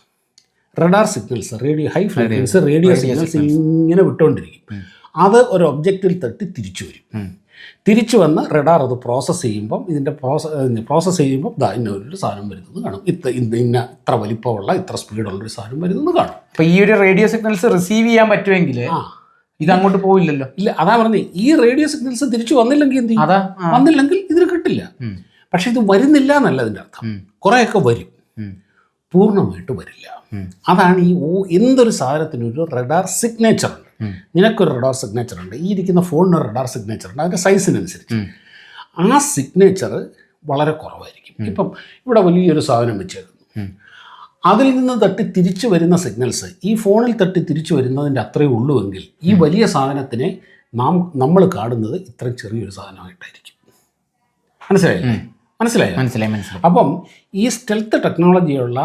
Radar signals, high frequency radio signals ഇങ്ങനെ വിട്ടുകൊണ്ടിരിക്കും. അത് ഒരു ഒബ്ജക്റ്റിൽ തട്ടി തിരിച്ചു വരും. തിരിച്ചു വന്ന് റഡാർ അത് പ്രോസസ്സ് ചെയ്യുമ്പം പ്രോസസ്സ് ചെയ്യുമ്പം ഇന്നൊരു സാധനം വരുന്നത് കാണും. ഇത്ര വലിപ്പമുള്ള ഇത്ര സ്പീഡുള്ളൊരു സാധനം വരുന്നത് കാണും. അപ്പോൾ ഈ ഒരു റേഡിയോ സിഗ്നൽസ് റിസീവ് ചെയ്യാൻ പറ്റുമെങ്കിൽ ഇതങ്ങോട്ട് പോയില്ലല്ലോ. ഇല്ല, അതാ പറഞ്ഞേ, ഈ റേഡിയോ സിഗ്നൽസ് തിരിച്ചു വന്നില്ലെങ്കിൽ എന്ത് ചെയ്യും? വന്നില്ലെങ്കിൽ ഇതിന് കിട്ടില്ല. പക്ഷെ ഇത് വരുന്നില്ല എന്നല്ല അതിൻ്റെ അർത്ഥം. കുറേയൊക്കെ വരും, പൂർണ്ണമായിട്ട് വരില്ല. അതാണ് എന്തൊരു സാധനത്തിനൊരു റഡാർ സിഗ്നേച്ചർ ഉണ്ട്. നിനക്കൊരു റഡാർ സിഗ്നേച്ചർ ഉണ്ട്, ഈ ഇരിക്കുന്ന ഫോണിനൊരു റഡാർ സിഗ്നേച്ചർ ഉണ്ട്. അതിൻ്റെ സൈസിനനുസരിച്ച് ആ സിഗ്നേച്ചർ വളരെ കുറവായിരിക്കും. ഇപ്പം ഇവിടെ വലിയൊരു സാധനം വെച്ചേക്കുന്നു, അതിൽ നിന്ന് തട്ടി തിരിച്ചു വരുന്ന സിഗ്നൽസ് ഈ ഫോണിൽ തട്ടി തിരിച്ചു വരുന്നതിൻ്റെ അത്രയേ ഉള്ളുവെങ്കിൽ ഈ വലിയ സാധനത്തിനെ നമ്മൾ കാണുന്നത് ഇത്രയും ചെറിയൊരു സാധനമായിട്ടായിരിക്കും. മനസ്സിലായി. അപ്പം ഈ സ്റ്റെൽത്ത് ടെക്നോളജിയുള്ള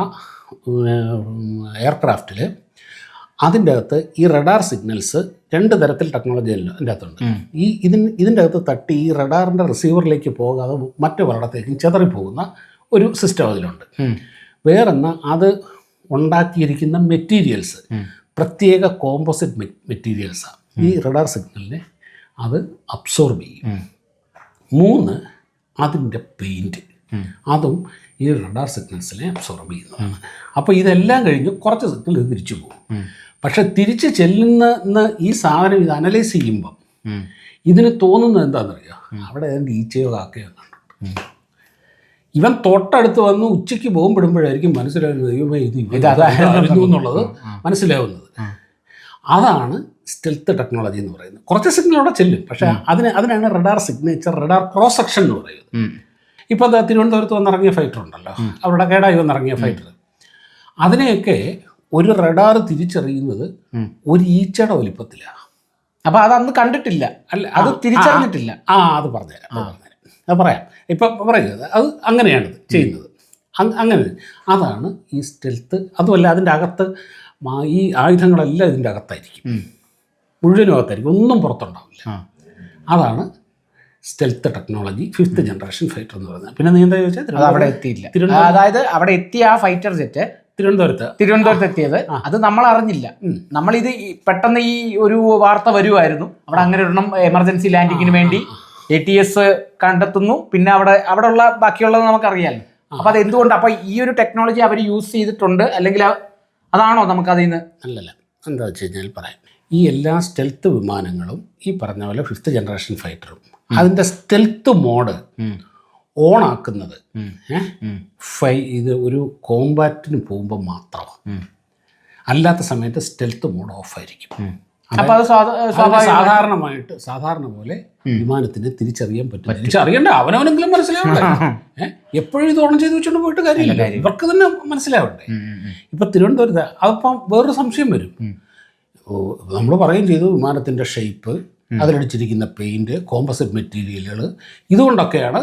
എയർക്രാഫ്റ്റിൽ അതിൻ്റെ അകത്ത് ഈ റഡാർ സിഗ്നൽസ് 2 തരത്തിൽ ടെക്നോളജി അതിൻ്റെ അകത്തുണ്ട്. ഇതിൻ്റെ അകത്ത് തട്ടി ഈ റഡാറിൻ്റെ റിസീവറിലേക്ക് പോകാതെ മറ്റു പലയിടത്തേക്കും ചെതറിപ്പോകുന്ന ഒരു സിസ്റ്റം അതിലുണ്ട്. വേറൊന്ന്, അത് ഉണ്ടാക്കിയിരിക്കുന്ന മെറ്റീരിയൽസ് പ്രത്യേക കോമ്പോസിറ്റ് മെറ്റീരിയൽസാണ്. ഈ റഡാർ സിഗ്നലിനെ അത് അബ്സോർബ് ചെയ്യും. 3, അതിൻ്റെ പെയിൻറ്റ്, അതും ഈ റഡാർ സിഗ്നൽസിനെ അബ്സോർബ് ചെയ്യുന്നതാണ്. അപ്പോൾ ഇതെല്ലാം കഴിഞ്ഞ് കുറച്ച് സിഗ്നൽ ഇത് തിരിച്ചു പോകും. പക്ഷെ തിരിച്ച് ചെല്ലുന്ന ഈ സാധനം ഇത് അനലൈസ് ചെയ്യുമ്പം ഇതിന് തോന്നുന്നത് എന്താണെന്നറിയാം? അവിടെ ഏതാണ്ട് ഈച്ചയോ കാക്കയോ കണ്ടിട്ടുണ്ട്. ഇവൻ തൊട്ടടുത്ത് വന്ന് ഉച്ചയ്ക്ക് ബോംബിടുമ്പോഴായിരിക്കും മനസ്സിലാവുന്നത് ദൈവമേ ഇത് ഇതായിരുന്നു എന്നുള്ളത് മനസ്സിലാവുന്നത്. അതാണ് സ്റ്റെൽത്ത് ടെക്നോളജി എന്ന് പറയുന്നത്. കുറച്ച് സിഗ്നൽ അവിടെ ചെല്ലും, പക്ഷേ അതിനാണ് radar signature, radar cross section എന്ന് പറയുന്നത്. ഇപ്പോൾ എന്താ തിരുവനന്തപുരത്ത് വന്നിറങ്ങിയ ഫൈറ്റർ ഉണ്ടല്ലോ, അവിടെ കേടായി വന്നിറങ്ങിയ ഫൈറ്റർ, അതിനെയൊക്കെ ഒരു റഡാർ തിരിച്ചറിയുന്നത് ഒരു ഈച്ചയുടെ വലിപ്പത്തിലാണ്. അപ്പോൾ അതന്ന് കണ്ടിട്ടില്ല, അല്ല അത് തിരിച്ചറിഞ്ഞിട്ടില്ല. അത് പറയാം ഇപ്പം പറയുന്നത് അത് അങ്ങനെയാണിത് ചെയ്യുന്നത്. അങ്ങനെ അതാണ് ഈ സ്റ്റെൽത്ത്. അതുമല്ല, അതിൻ്റെ അകത്ത് ഈ ആയുധങ്ങളെല്ലാം ഇതിൻ്റെ അകത്തായിരിക്കും, മുഴുവനും അകത്തായിരിക്കും, ഒന്നും പുറത്തുണ്ടാവില്ല. അതാണ് stealth technology, 5th generation fighter എന്ന് പറയുന്നത്. പിന്നെ നീ എന്താ ചോദിച്ചാൽ അവിടെ എത്തിയില്ല, അതായത് അവിടെ എത്തിയ ആ ഫൈറ്റർ ജെറ്റ് തിരുവനന്തപുരത്ത് എത്തിയത് അത് നമ്മൾ അറിഞ്ഞില്ല. നമ്മളിത് പെട്ടെന്ന് ഈ ഒരു വാർത്ത വരുമായിരുന്നു, അവിടെ അങ്ങനെ ഒരെണ്ണം എമർജൻസി ലാൻഡിങ്ങിന് വേണ്ടി ATS കണ്ടെത്തുന്നു, പിന്നെ അവിടെ ഉള്ള ബാക്കിയുള്ളത് നമുക്കറിയാമല്ലോ. അപ്പോൾ അത് എന്തുകൊണ്ട്, അപ്പോൾ ഈ ഒരു ടെക്നോളജി അവർ യൂസ് ചെയ്തിട്ടുണ്ട്, അല്ലെങ്കിൽ അതാണോ നമുക്കതിൽ നിന്ന്? അല്ലല്ല, എന്താ വെച്ച് കഴിഞ്ഞാൽ പറയാം, ഈ എല്ലാ സ്റ്റെൽത്ത് വിമാനങ്ങളും ഈ പറഞ്ഞ പോലെ 5th ജനറേഷൻ ഫൈറ്ററും അതിൻ്റെ സ്റ്റെൽത്ത് മോഡ് ഓൺ ആക്കുന്നത് ഇത് ഒരു കോമ്പാറ്റിന് പോകുമ്പോൾ മാത്രമാണ്. അല്ലാത്ത സമയത്ത് സ്റ്റെൽത്ത് മോഡ് ഓഫായിരിക്കും. അപ്പോൾ അത് സാധാരണ പോലെ വിമാനത്തിന് തിരിച്ചറിയാൻ പറ്റും. തിരിച്ചറിയണ്ട, അവനവനെങ്കിലും മനസ്സിലാവണ്ടേ? എപ്പോഴും ഇത് ഓൺ ചെയ്ത് വെച്ചോണ്ട് പോയിട്ട് കാര്യമില്ല, ഇവർക്ക് തന്നെ മനസ്സിലാവണ്ടേ? ഇപ്പം തിരുവനന്തപുരത്ത് അതിപ്പം വേറൊരു സംശയം വരും. നമ്മൾ പറയുകയും ചെയ്തു, വിമാനത്തിൻ്റെ ഷേപ്പ്, അതിലടിച്ചിരിക്കുന്ന പെയിൻറ്റ്, കോമ്പോസിറ്റ് മെറ്റീരിയലുകൾ, ഇതുകൊണ്ടൊക്കെയാണ്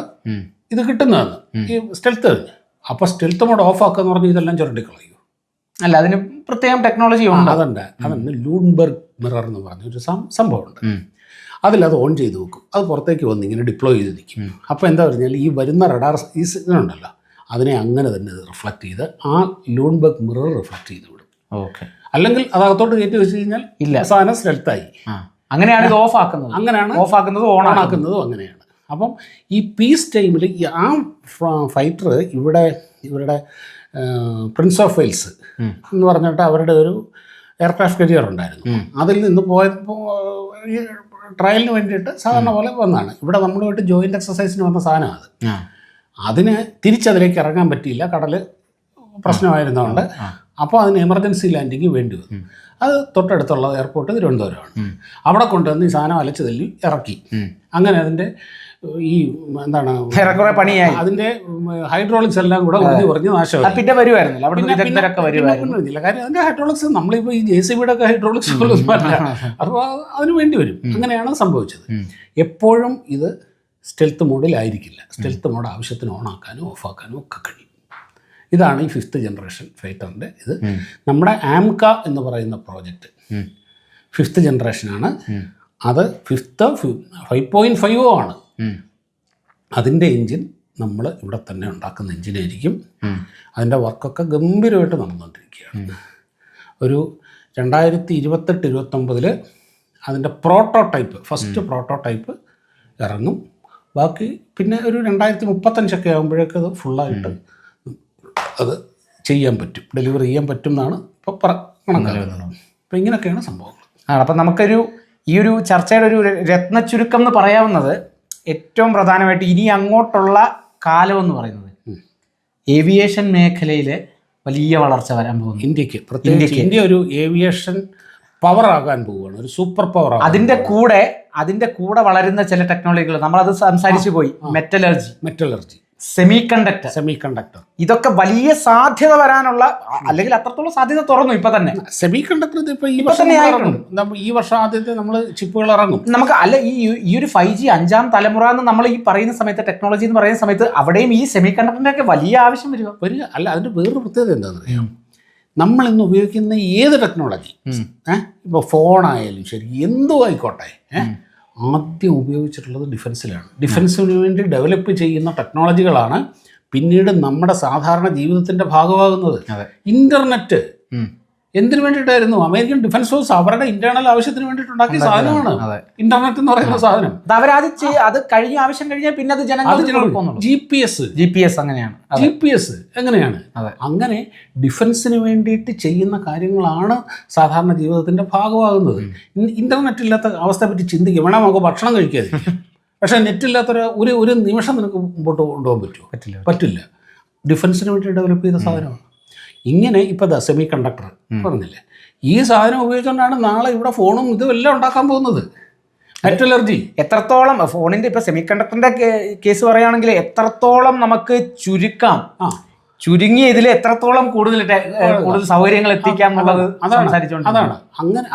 ഇത് കിട്ടുന്നതെന്ന് ഈ സ്റ്റെൽത്ത്. അപ്പോൾ സ്റ്റെൽത്ത് മോഡ് ഓഫ് ആക്കുക എന്ന് പറഞ്ഞാൽ ഇതെല്ലാം ചുരണ്ടിക്കളയും. അല്ല, അതിന് പ്രത്യേകം ടെക്നോളജി ഉണ്ട്. അതാണ് ലൂൺബെർഗ് മിറർ എന്ന് പറഞ്ഞൊരു സംഭവമുണ്ട്. അതിലത് ഓൺ ചെയ്ത് വെക്കും, അത് പുറത്തേക്ക് വന്ന് ഇങ്ങനെ ഡിപ്ലോയ് ചെയ്ത് നിൽക്കും. അപ്പോൾ എന്താ പറഞ്ഞാൽ ഈ വരുന്ന റഡാർ ഈ സിഗ്നലുണ്ടല്ലോ, അതിനെ അങ്ങനെ തന്നെ റിഫ്ലക്റ്റ് ചെയ്ത് ആ ലൂൺബെർഗ് മിറർ റിഫ്ലക്റ്റ് ചെയ്ത് വിടും. ഓക്കെ. അല്ലെങ്കിൽ അത് അകത്തോട്ട് കയറ്റി വെച്ച് കഴിഞ്ഞാൽ ഇല്ല, സാധനം സ്റ്റെൽത്തായി. അങ്ങനെയാണ് ഇത് ഓഫ് ആക്കുന്നത്. അങ്ങനെയാണ് ഓഫ് ആക്കുന്നതും ഓൺ ആക്കുന്നതും അങ്ങനെയാണ്. അപ്പം ഈ പീസ് ടൈമിൽ ആ ഫൈറ്റർ ഇവരുടെ പ്രിൻസ് ഓഫ് വെയിൽസ് എന്ന് പറഞ്ഞിട്ട് അവരുടെ ഒരു എയർക്രാഫ്റ്റ് കരിയർ ഉണ്ടായിരുന്നു. അതിൽ നിന്ന് പോയപ്പോൾ ഈ ട്രയലിന് വേണ്ടിയിട്ട് സാധാരണ പോലെ വന്നതാണ്. ഇവിടെ നമ്മളുമായിട്ട് ജോയിൻ്റ് എക്സസൈസിന് വന്ന സാധനമാണ് അത്. അതിന് തിരിച്ചതിലേക്ക് ഇറങ്ങാൻ പറ്റിയില്ല, കടൽ പ്രശ്നമായിരുന്നതുകൊണ്ട്. അപ്പോൾ അതിന് എമർജൻസി ലാൻഡിങ് വേണ്ടി വന്നു. അത് തൊട്ടടുത്തുള്ള എയർപോർട്ട് തിരുവനന്തപുരമാണ്. അവിടെ കൊണ്ടുവന്ന് ഈ സാധനം അലച്ചു തല്ലി ഇറക്കി. അങ്ങനെ അതിൻ്റെ ഈ എന്താണ് പണിയായി, അതിൻ്റെ ഹൈഡ്രോളിക്സ് എല്ലാം കൂടെ കുറഞ്ഞ് നാശമായി. പിന്നെ വരുമായിരുന്നില്ല, കാര്യം അതിൻ്റെ ഹൈഡ്രോളിക്സ് നമ്മളിപ്പോൾ ഈ JCBയുടെ ഒക്കെ ഹൈഡ്രോളിക്സ് പോലും അല്ല. അപ്പോൾ അതിന് വേണ്ടി വരും. അങ്ങനെയാണ് സംഭവിച്ചത്. എപ്പോഴും ഇത് സ്റ്റെൽത്ത് മോഡിലായിരിക്കില്ല. സ്റ്റെൽത്ത് മോഡ് ആവശ്യത്തിന് ഓണാക്കാനും ഓഫാക്കാനും ഒക്കെ കഴിയും. ഇതാണ് ഈ 5th ജനറേഷൻ ഫൈറ്ററിൻ്റെ ഇത്. നമ്മുടെ ആംക എന്ന് പറയുന്ന പ്രോജക്റ്റ് 5th ജനറേഷനാണ്. അത് 5.5 ആണ്. അതിൻ്റെ എൻജിൻ നമ്മൾ ഇവിടെ തന്നെ ഉണ്ടാക്കുന്ന എൻജിനായിരിക്കും. അതിൻ്റെ വർക്കൊക്കെ ഗംഭീരമായിട്ട് നടന്നുകൊണ്ടിരിക്കുകയാണ്. ഒരു 2028-29 അതിൻ്റെ പ്രോട്ടോടൈപ്പ്, ഫസ്റ്റ് പ്രോട്ടോടൈപ്പ് ഇറങ്ങും. ബാക്കി പിന്നെ ഒരു 2035 ആകുമ്പോഴേക്കും അത് ഫുള്ളായിട്ട് അത് ചെയ്യാൻ പറ്റും, ഡെലിവറി ചെയ്യാൻ പറ്റും എന്നാണ് ഇപ്പോൾ കണക്കാക്കുന്നത്. അപ്പോൾ ഇങ്ങനെയൊക്കെയാണ് സംഭവങ്ങൾ. അപ്പം നമുക്കൊരു ഈ ഒരു ചർച്ചയുടെ ഒരു രത്ന ചുരുക്കം എന്ന് പറയാവുന്നത്, ഏറ്റവും പ്രധാനമായിട്ട് ഇനി അങ്ങോട്ടുള്ള കാലം എന്ന് പറയുന്നത് ഏവിയേഷൻ മേഖലയിൽ വലിയ വളർച്ച വരാൻ പോകുന്നു. ഇന്ത്യക്ക് പ്രത്യേകിച്ച് ഇന്ത്യ ഒരു ഏവിയേഷൻ പവർ ആകാൻ പോവുകയാണ്, ഒരു സൂപ്പർ പവർ. അതിന്റെ കൂടെ വളരുന്ന ചില ടെക്നോളജികൾ നമ്മളത് സംസാരിച്ചു പോയി. മെറ്റലർജി, സെമി കണ്ടക്ടർ, ഇതൊക്കെ വലിയ സാധ്യത വരാനുള്ള, അല്ലെങ്കിൽ അത്രത്തോളം സാധ്യത തുറന്നു ഇപ്പൊ തന്നെ. സെമി കണ്ടക്ടർ ഇപ്പൊ ഈ വർഷം ആദ്യത്തെ നമ്മൾ ചിപ്പുകൾ ഇറങ്ങും. നമുക്ക് അല്ല ഈ ഒരു 5G 5ാം തലമുറ എന്ന് നമ്മൾ ഈ പറയുന്ന സമയത്ത്, ടെക്നോളജി എന്ന് പറയുന്ന സമയത്ത് അവിടെയും ഈ സെമി കണ്ടക്ടറിന്റെ ഒക്കെ വലിയ ആവശ്യം വരിക. അല്ല, അതിന്റെ വേറൊരു പ്രത്യേകത എന്താണെന്ന് അറിയാം. നമ്മൾ ഇന്ന് ഉപയോഗിക്കുന്ന ഏത് ടെക്നോളജി, ഇപ്പോൾ ഫോണായാലും ശരി, എന്തോ ആയിക്കോട്ടെ, ആദ്യം ഉപയോഗിച്ചിട്ടുള്ളത് ഡിഫൻസിലാണ്. ഡിഫൻസിന് വേണ്ടി ഡെവലപ്പ് ചെയ്യുന്ന ടെക്നോളജികളാണ് പിന്നീട് നമ്മുടെ സാധാരണ ജീവിതത്തിൻ്റെ ഭാഗമാകുന്നത്. ഇൻ്റർനെറ്റ് എന്തിനു വേണ്ടിയിട്ടായിരുന്നു? അമേരിക്കൻ ഡിഫൻസ് ഫോഴ്സ് അവരുടെ ഇന്റേണൽ ആവശ്യത്തിന് വേണ്ടിയിട്ടുണ്ടാക്കിയ സാധനമാണ് ഇന്റർനെറ്റ് എന്ന് പറയുന്ന സാധനം. അത് കഴിഞ്ഞ ആവശ്യം കഴിഞ്ഞാൽ പിന്നെ അത് ജനങ്ങൾ GPS എങ്ങനെയാണ് അങ്ങനെ ഡിഫൻസിന് വേണ്ടിയിട്ട് ചെയ്യുന്ന കാര്യങ്ങളാണ് സാധാരണ ജീവിതത്തിന്റെ ഭാഗമാകുന്നത്. ഇന്റർനെറ്റ് ഇല്ലാത്ത അവസ്ഥയെ പറ്റി ചിന്തിക്കും. വേണം നമുക്ക് ഭക്ഷണം കഴിക്കാതെ, പക്ഷേ നെറ്റില്ലാത്തൊരു ഒരു നിമിഷം നിനക്ക് മുമ്പോട്ട് കൊണ്ടുപോകാൻ പറ്റില്ല. ഡിഫൻസിന് വേണ്ടി ഡെവലപ്പ് ചെയ്ത സാധനമാണ്. ഇങ്ങനെ ഇപ്പോൾ സെമി കണ്ടക്ടർ പറഞ്ഞില്ലേ, ഈ സാധനം ഉപയോഗിച്ചുകൊണ്ടാണ് നാളെ ഇവിടെ ഫോണും ഇതും എല്ലാം ഉണ്ടാക്കാൻ പോകുന്നത്. മെറ്റലർജി എത്രത്തോളം ഫോണിന്റെ ഇപ്പൊ സെമി കണ്ടക്ടറിന്റെ കേസ് പറയുകയാണെങ്കിൽ എത്രത്തോളം നമുക്ക് ചുരുക്കാം, ചുരുങ്ങിയ ഇതിൽ എത്രത്തോളം കൂടുതൽ സൗകര്യങ്ങൾ എത്തിക്കാം എന്നുള്ളത്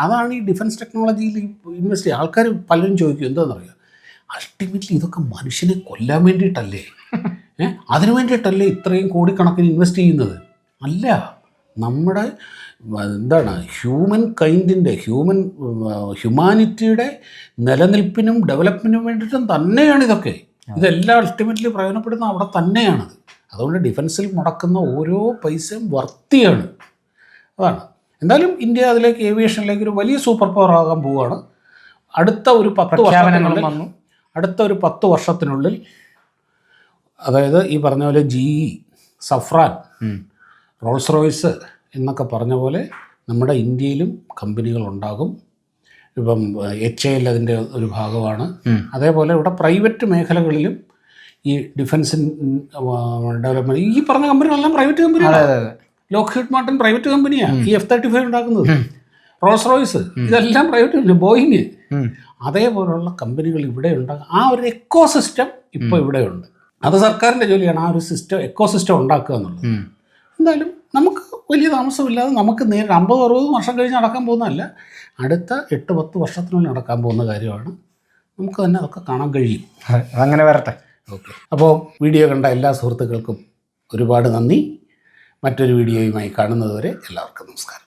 അതാണ് ഈ ഡിഫൻസ് ടെക്നോളജിയിൽ ഇൻവെസ്റ്റ് ചെയ്യുക. ആൾക്കാർ പലരും ചോദിക്കും എന്താണെന്നറിയാം, അൾട്ടിമേറ്റ്ലി ഇതൊക്കെ മനുഷ്യനെ കൊല്ലാൻ വേണ്ടിയിട്ടല്ലേ, അതിനു വേണ്ടിയിട്ടല്ലേ ഇത്രയും കോടിക്കണക്കിന് ഇൻവെസ്റ്റ് ചെയ്യുന്നത്? അല്ല, നമ്മുടെ ഹ്യൂമാനിറ്റിയുടെ നിലനിൽപ്പിനും ഡെവലപ്മെൻറ്റിനും വേണ്ടിയിട്ടും തന്നെയാണ് ഇതൊക്കെ. ഇതെല്ലാം അൾട്ടിമേറ്റ്ലി പ്രയോജനപ്പെടുന്ന അവിടെ തന്നെയാണത്. അതുകൊണ്ട് ഡിഫൻസിൽ മുടക്കുന്ന ഓരോ പൈസയും വർത്തിയാണ്. അതാണ്. എന്തായാലും ഇന്ത്യ അതിലേക്ക്, ഏവിയേഷനിലേക്ക് ഒരു വലിയ സൂപ്പർ പവർ ആകാൻ പോവുകയാണ്. അടുത്ത ഒരു 10 വർഷത്തിനുള്ളിൽ, അതായത് ഈ പറഞ്ഞ പോലെ GE, സഫ്രാൻ, റോൾസ് റോയ്സ് എന്നൊക്കെ പറഞ്ഞ പോലെ നമ്മുടെ ഇന്ത്യയിലും കമ്പനികൾ ഉണ്ടാകും. ഇപ്പം HAL അതിൻ്റെ ഒരു ഭാഗമാണ്. അതേപോലെ ഇവിടെ പ്രൈവറ്റ് മേഖലകളിലും ഈ ഡിഫൻസ് ഡെവലപ്മെൻറ്റ്, ഈ പറഞ്ഞ കമ്പനികളെല്ലാം പ്രൈവറ്റ് കമ്പനിയാണ്. ലോക്ക്ഹീഡ് മാർട്ടിൻ പ്രൈവറ്റ് കമ്പനിയാണ് ഈ F-35 ഉണ്ടാക്കുന്നത്. റോൾസ് റോയ്സ് ഇതെല്ലാം പ്രൈവറ്റ്, ബോയിങ്, അതേപോലുള്ള കമ്പനികൾ ഇവിടെ ഉണ്ടാകും. ആ ഒരു എക്കോസിസ്റ്റം ഇപ്പോൾ ഇവിടെയുണ്ട്. അത് സർക്കാരിൻ്റെ ജോലിയാണ്, ആ ഒരു എക്കോസിസ്റ്റം ഉണ്ടാക്കുക എന്നുള്ളത്. എന്തായാലും നമുക്ക് വലിയ താമസമില്ലാതെ നമുക്ക് 50-60 വർഷം കഴിഞ്ഞ് നടക്കാൻ പോകുന്നതല്ല, അടുത്ത 8-10 വർഷത്തിനുള്ളിൽ നടക്കാൻ പോകുന്ന കാര്യമാണ്. നമുക്ക് തന്നെ അതൊക്കെ കാണാൻ കഴിയും. അതങ്ങനെ വരട്ടെ. ഓക്കെ. അപ്പോൾ വീഡിയോ കണ്ട എല്ലാ സുഹൃത്തുക്കൾക്കും ഒരുപാട് നന്ദി. മറ്റൊരു വീഡിയോയുമായി കാണുന്നതുവരെ എല്ലാവർക്കും നമസ്കാരം.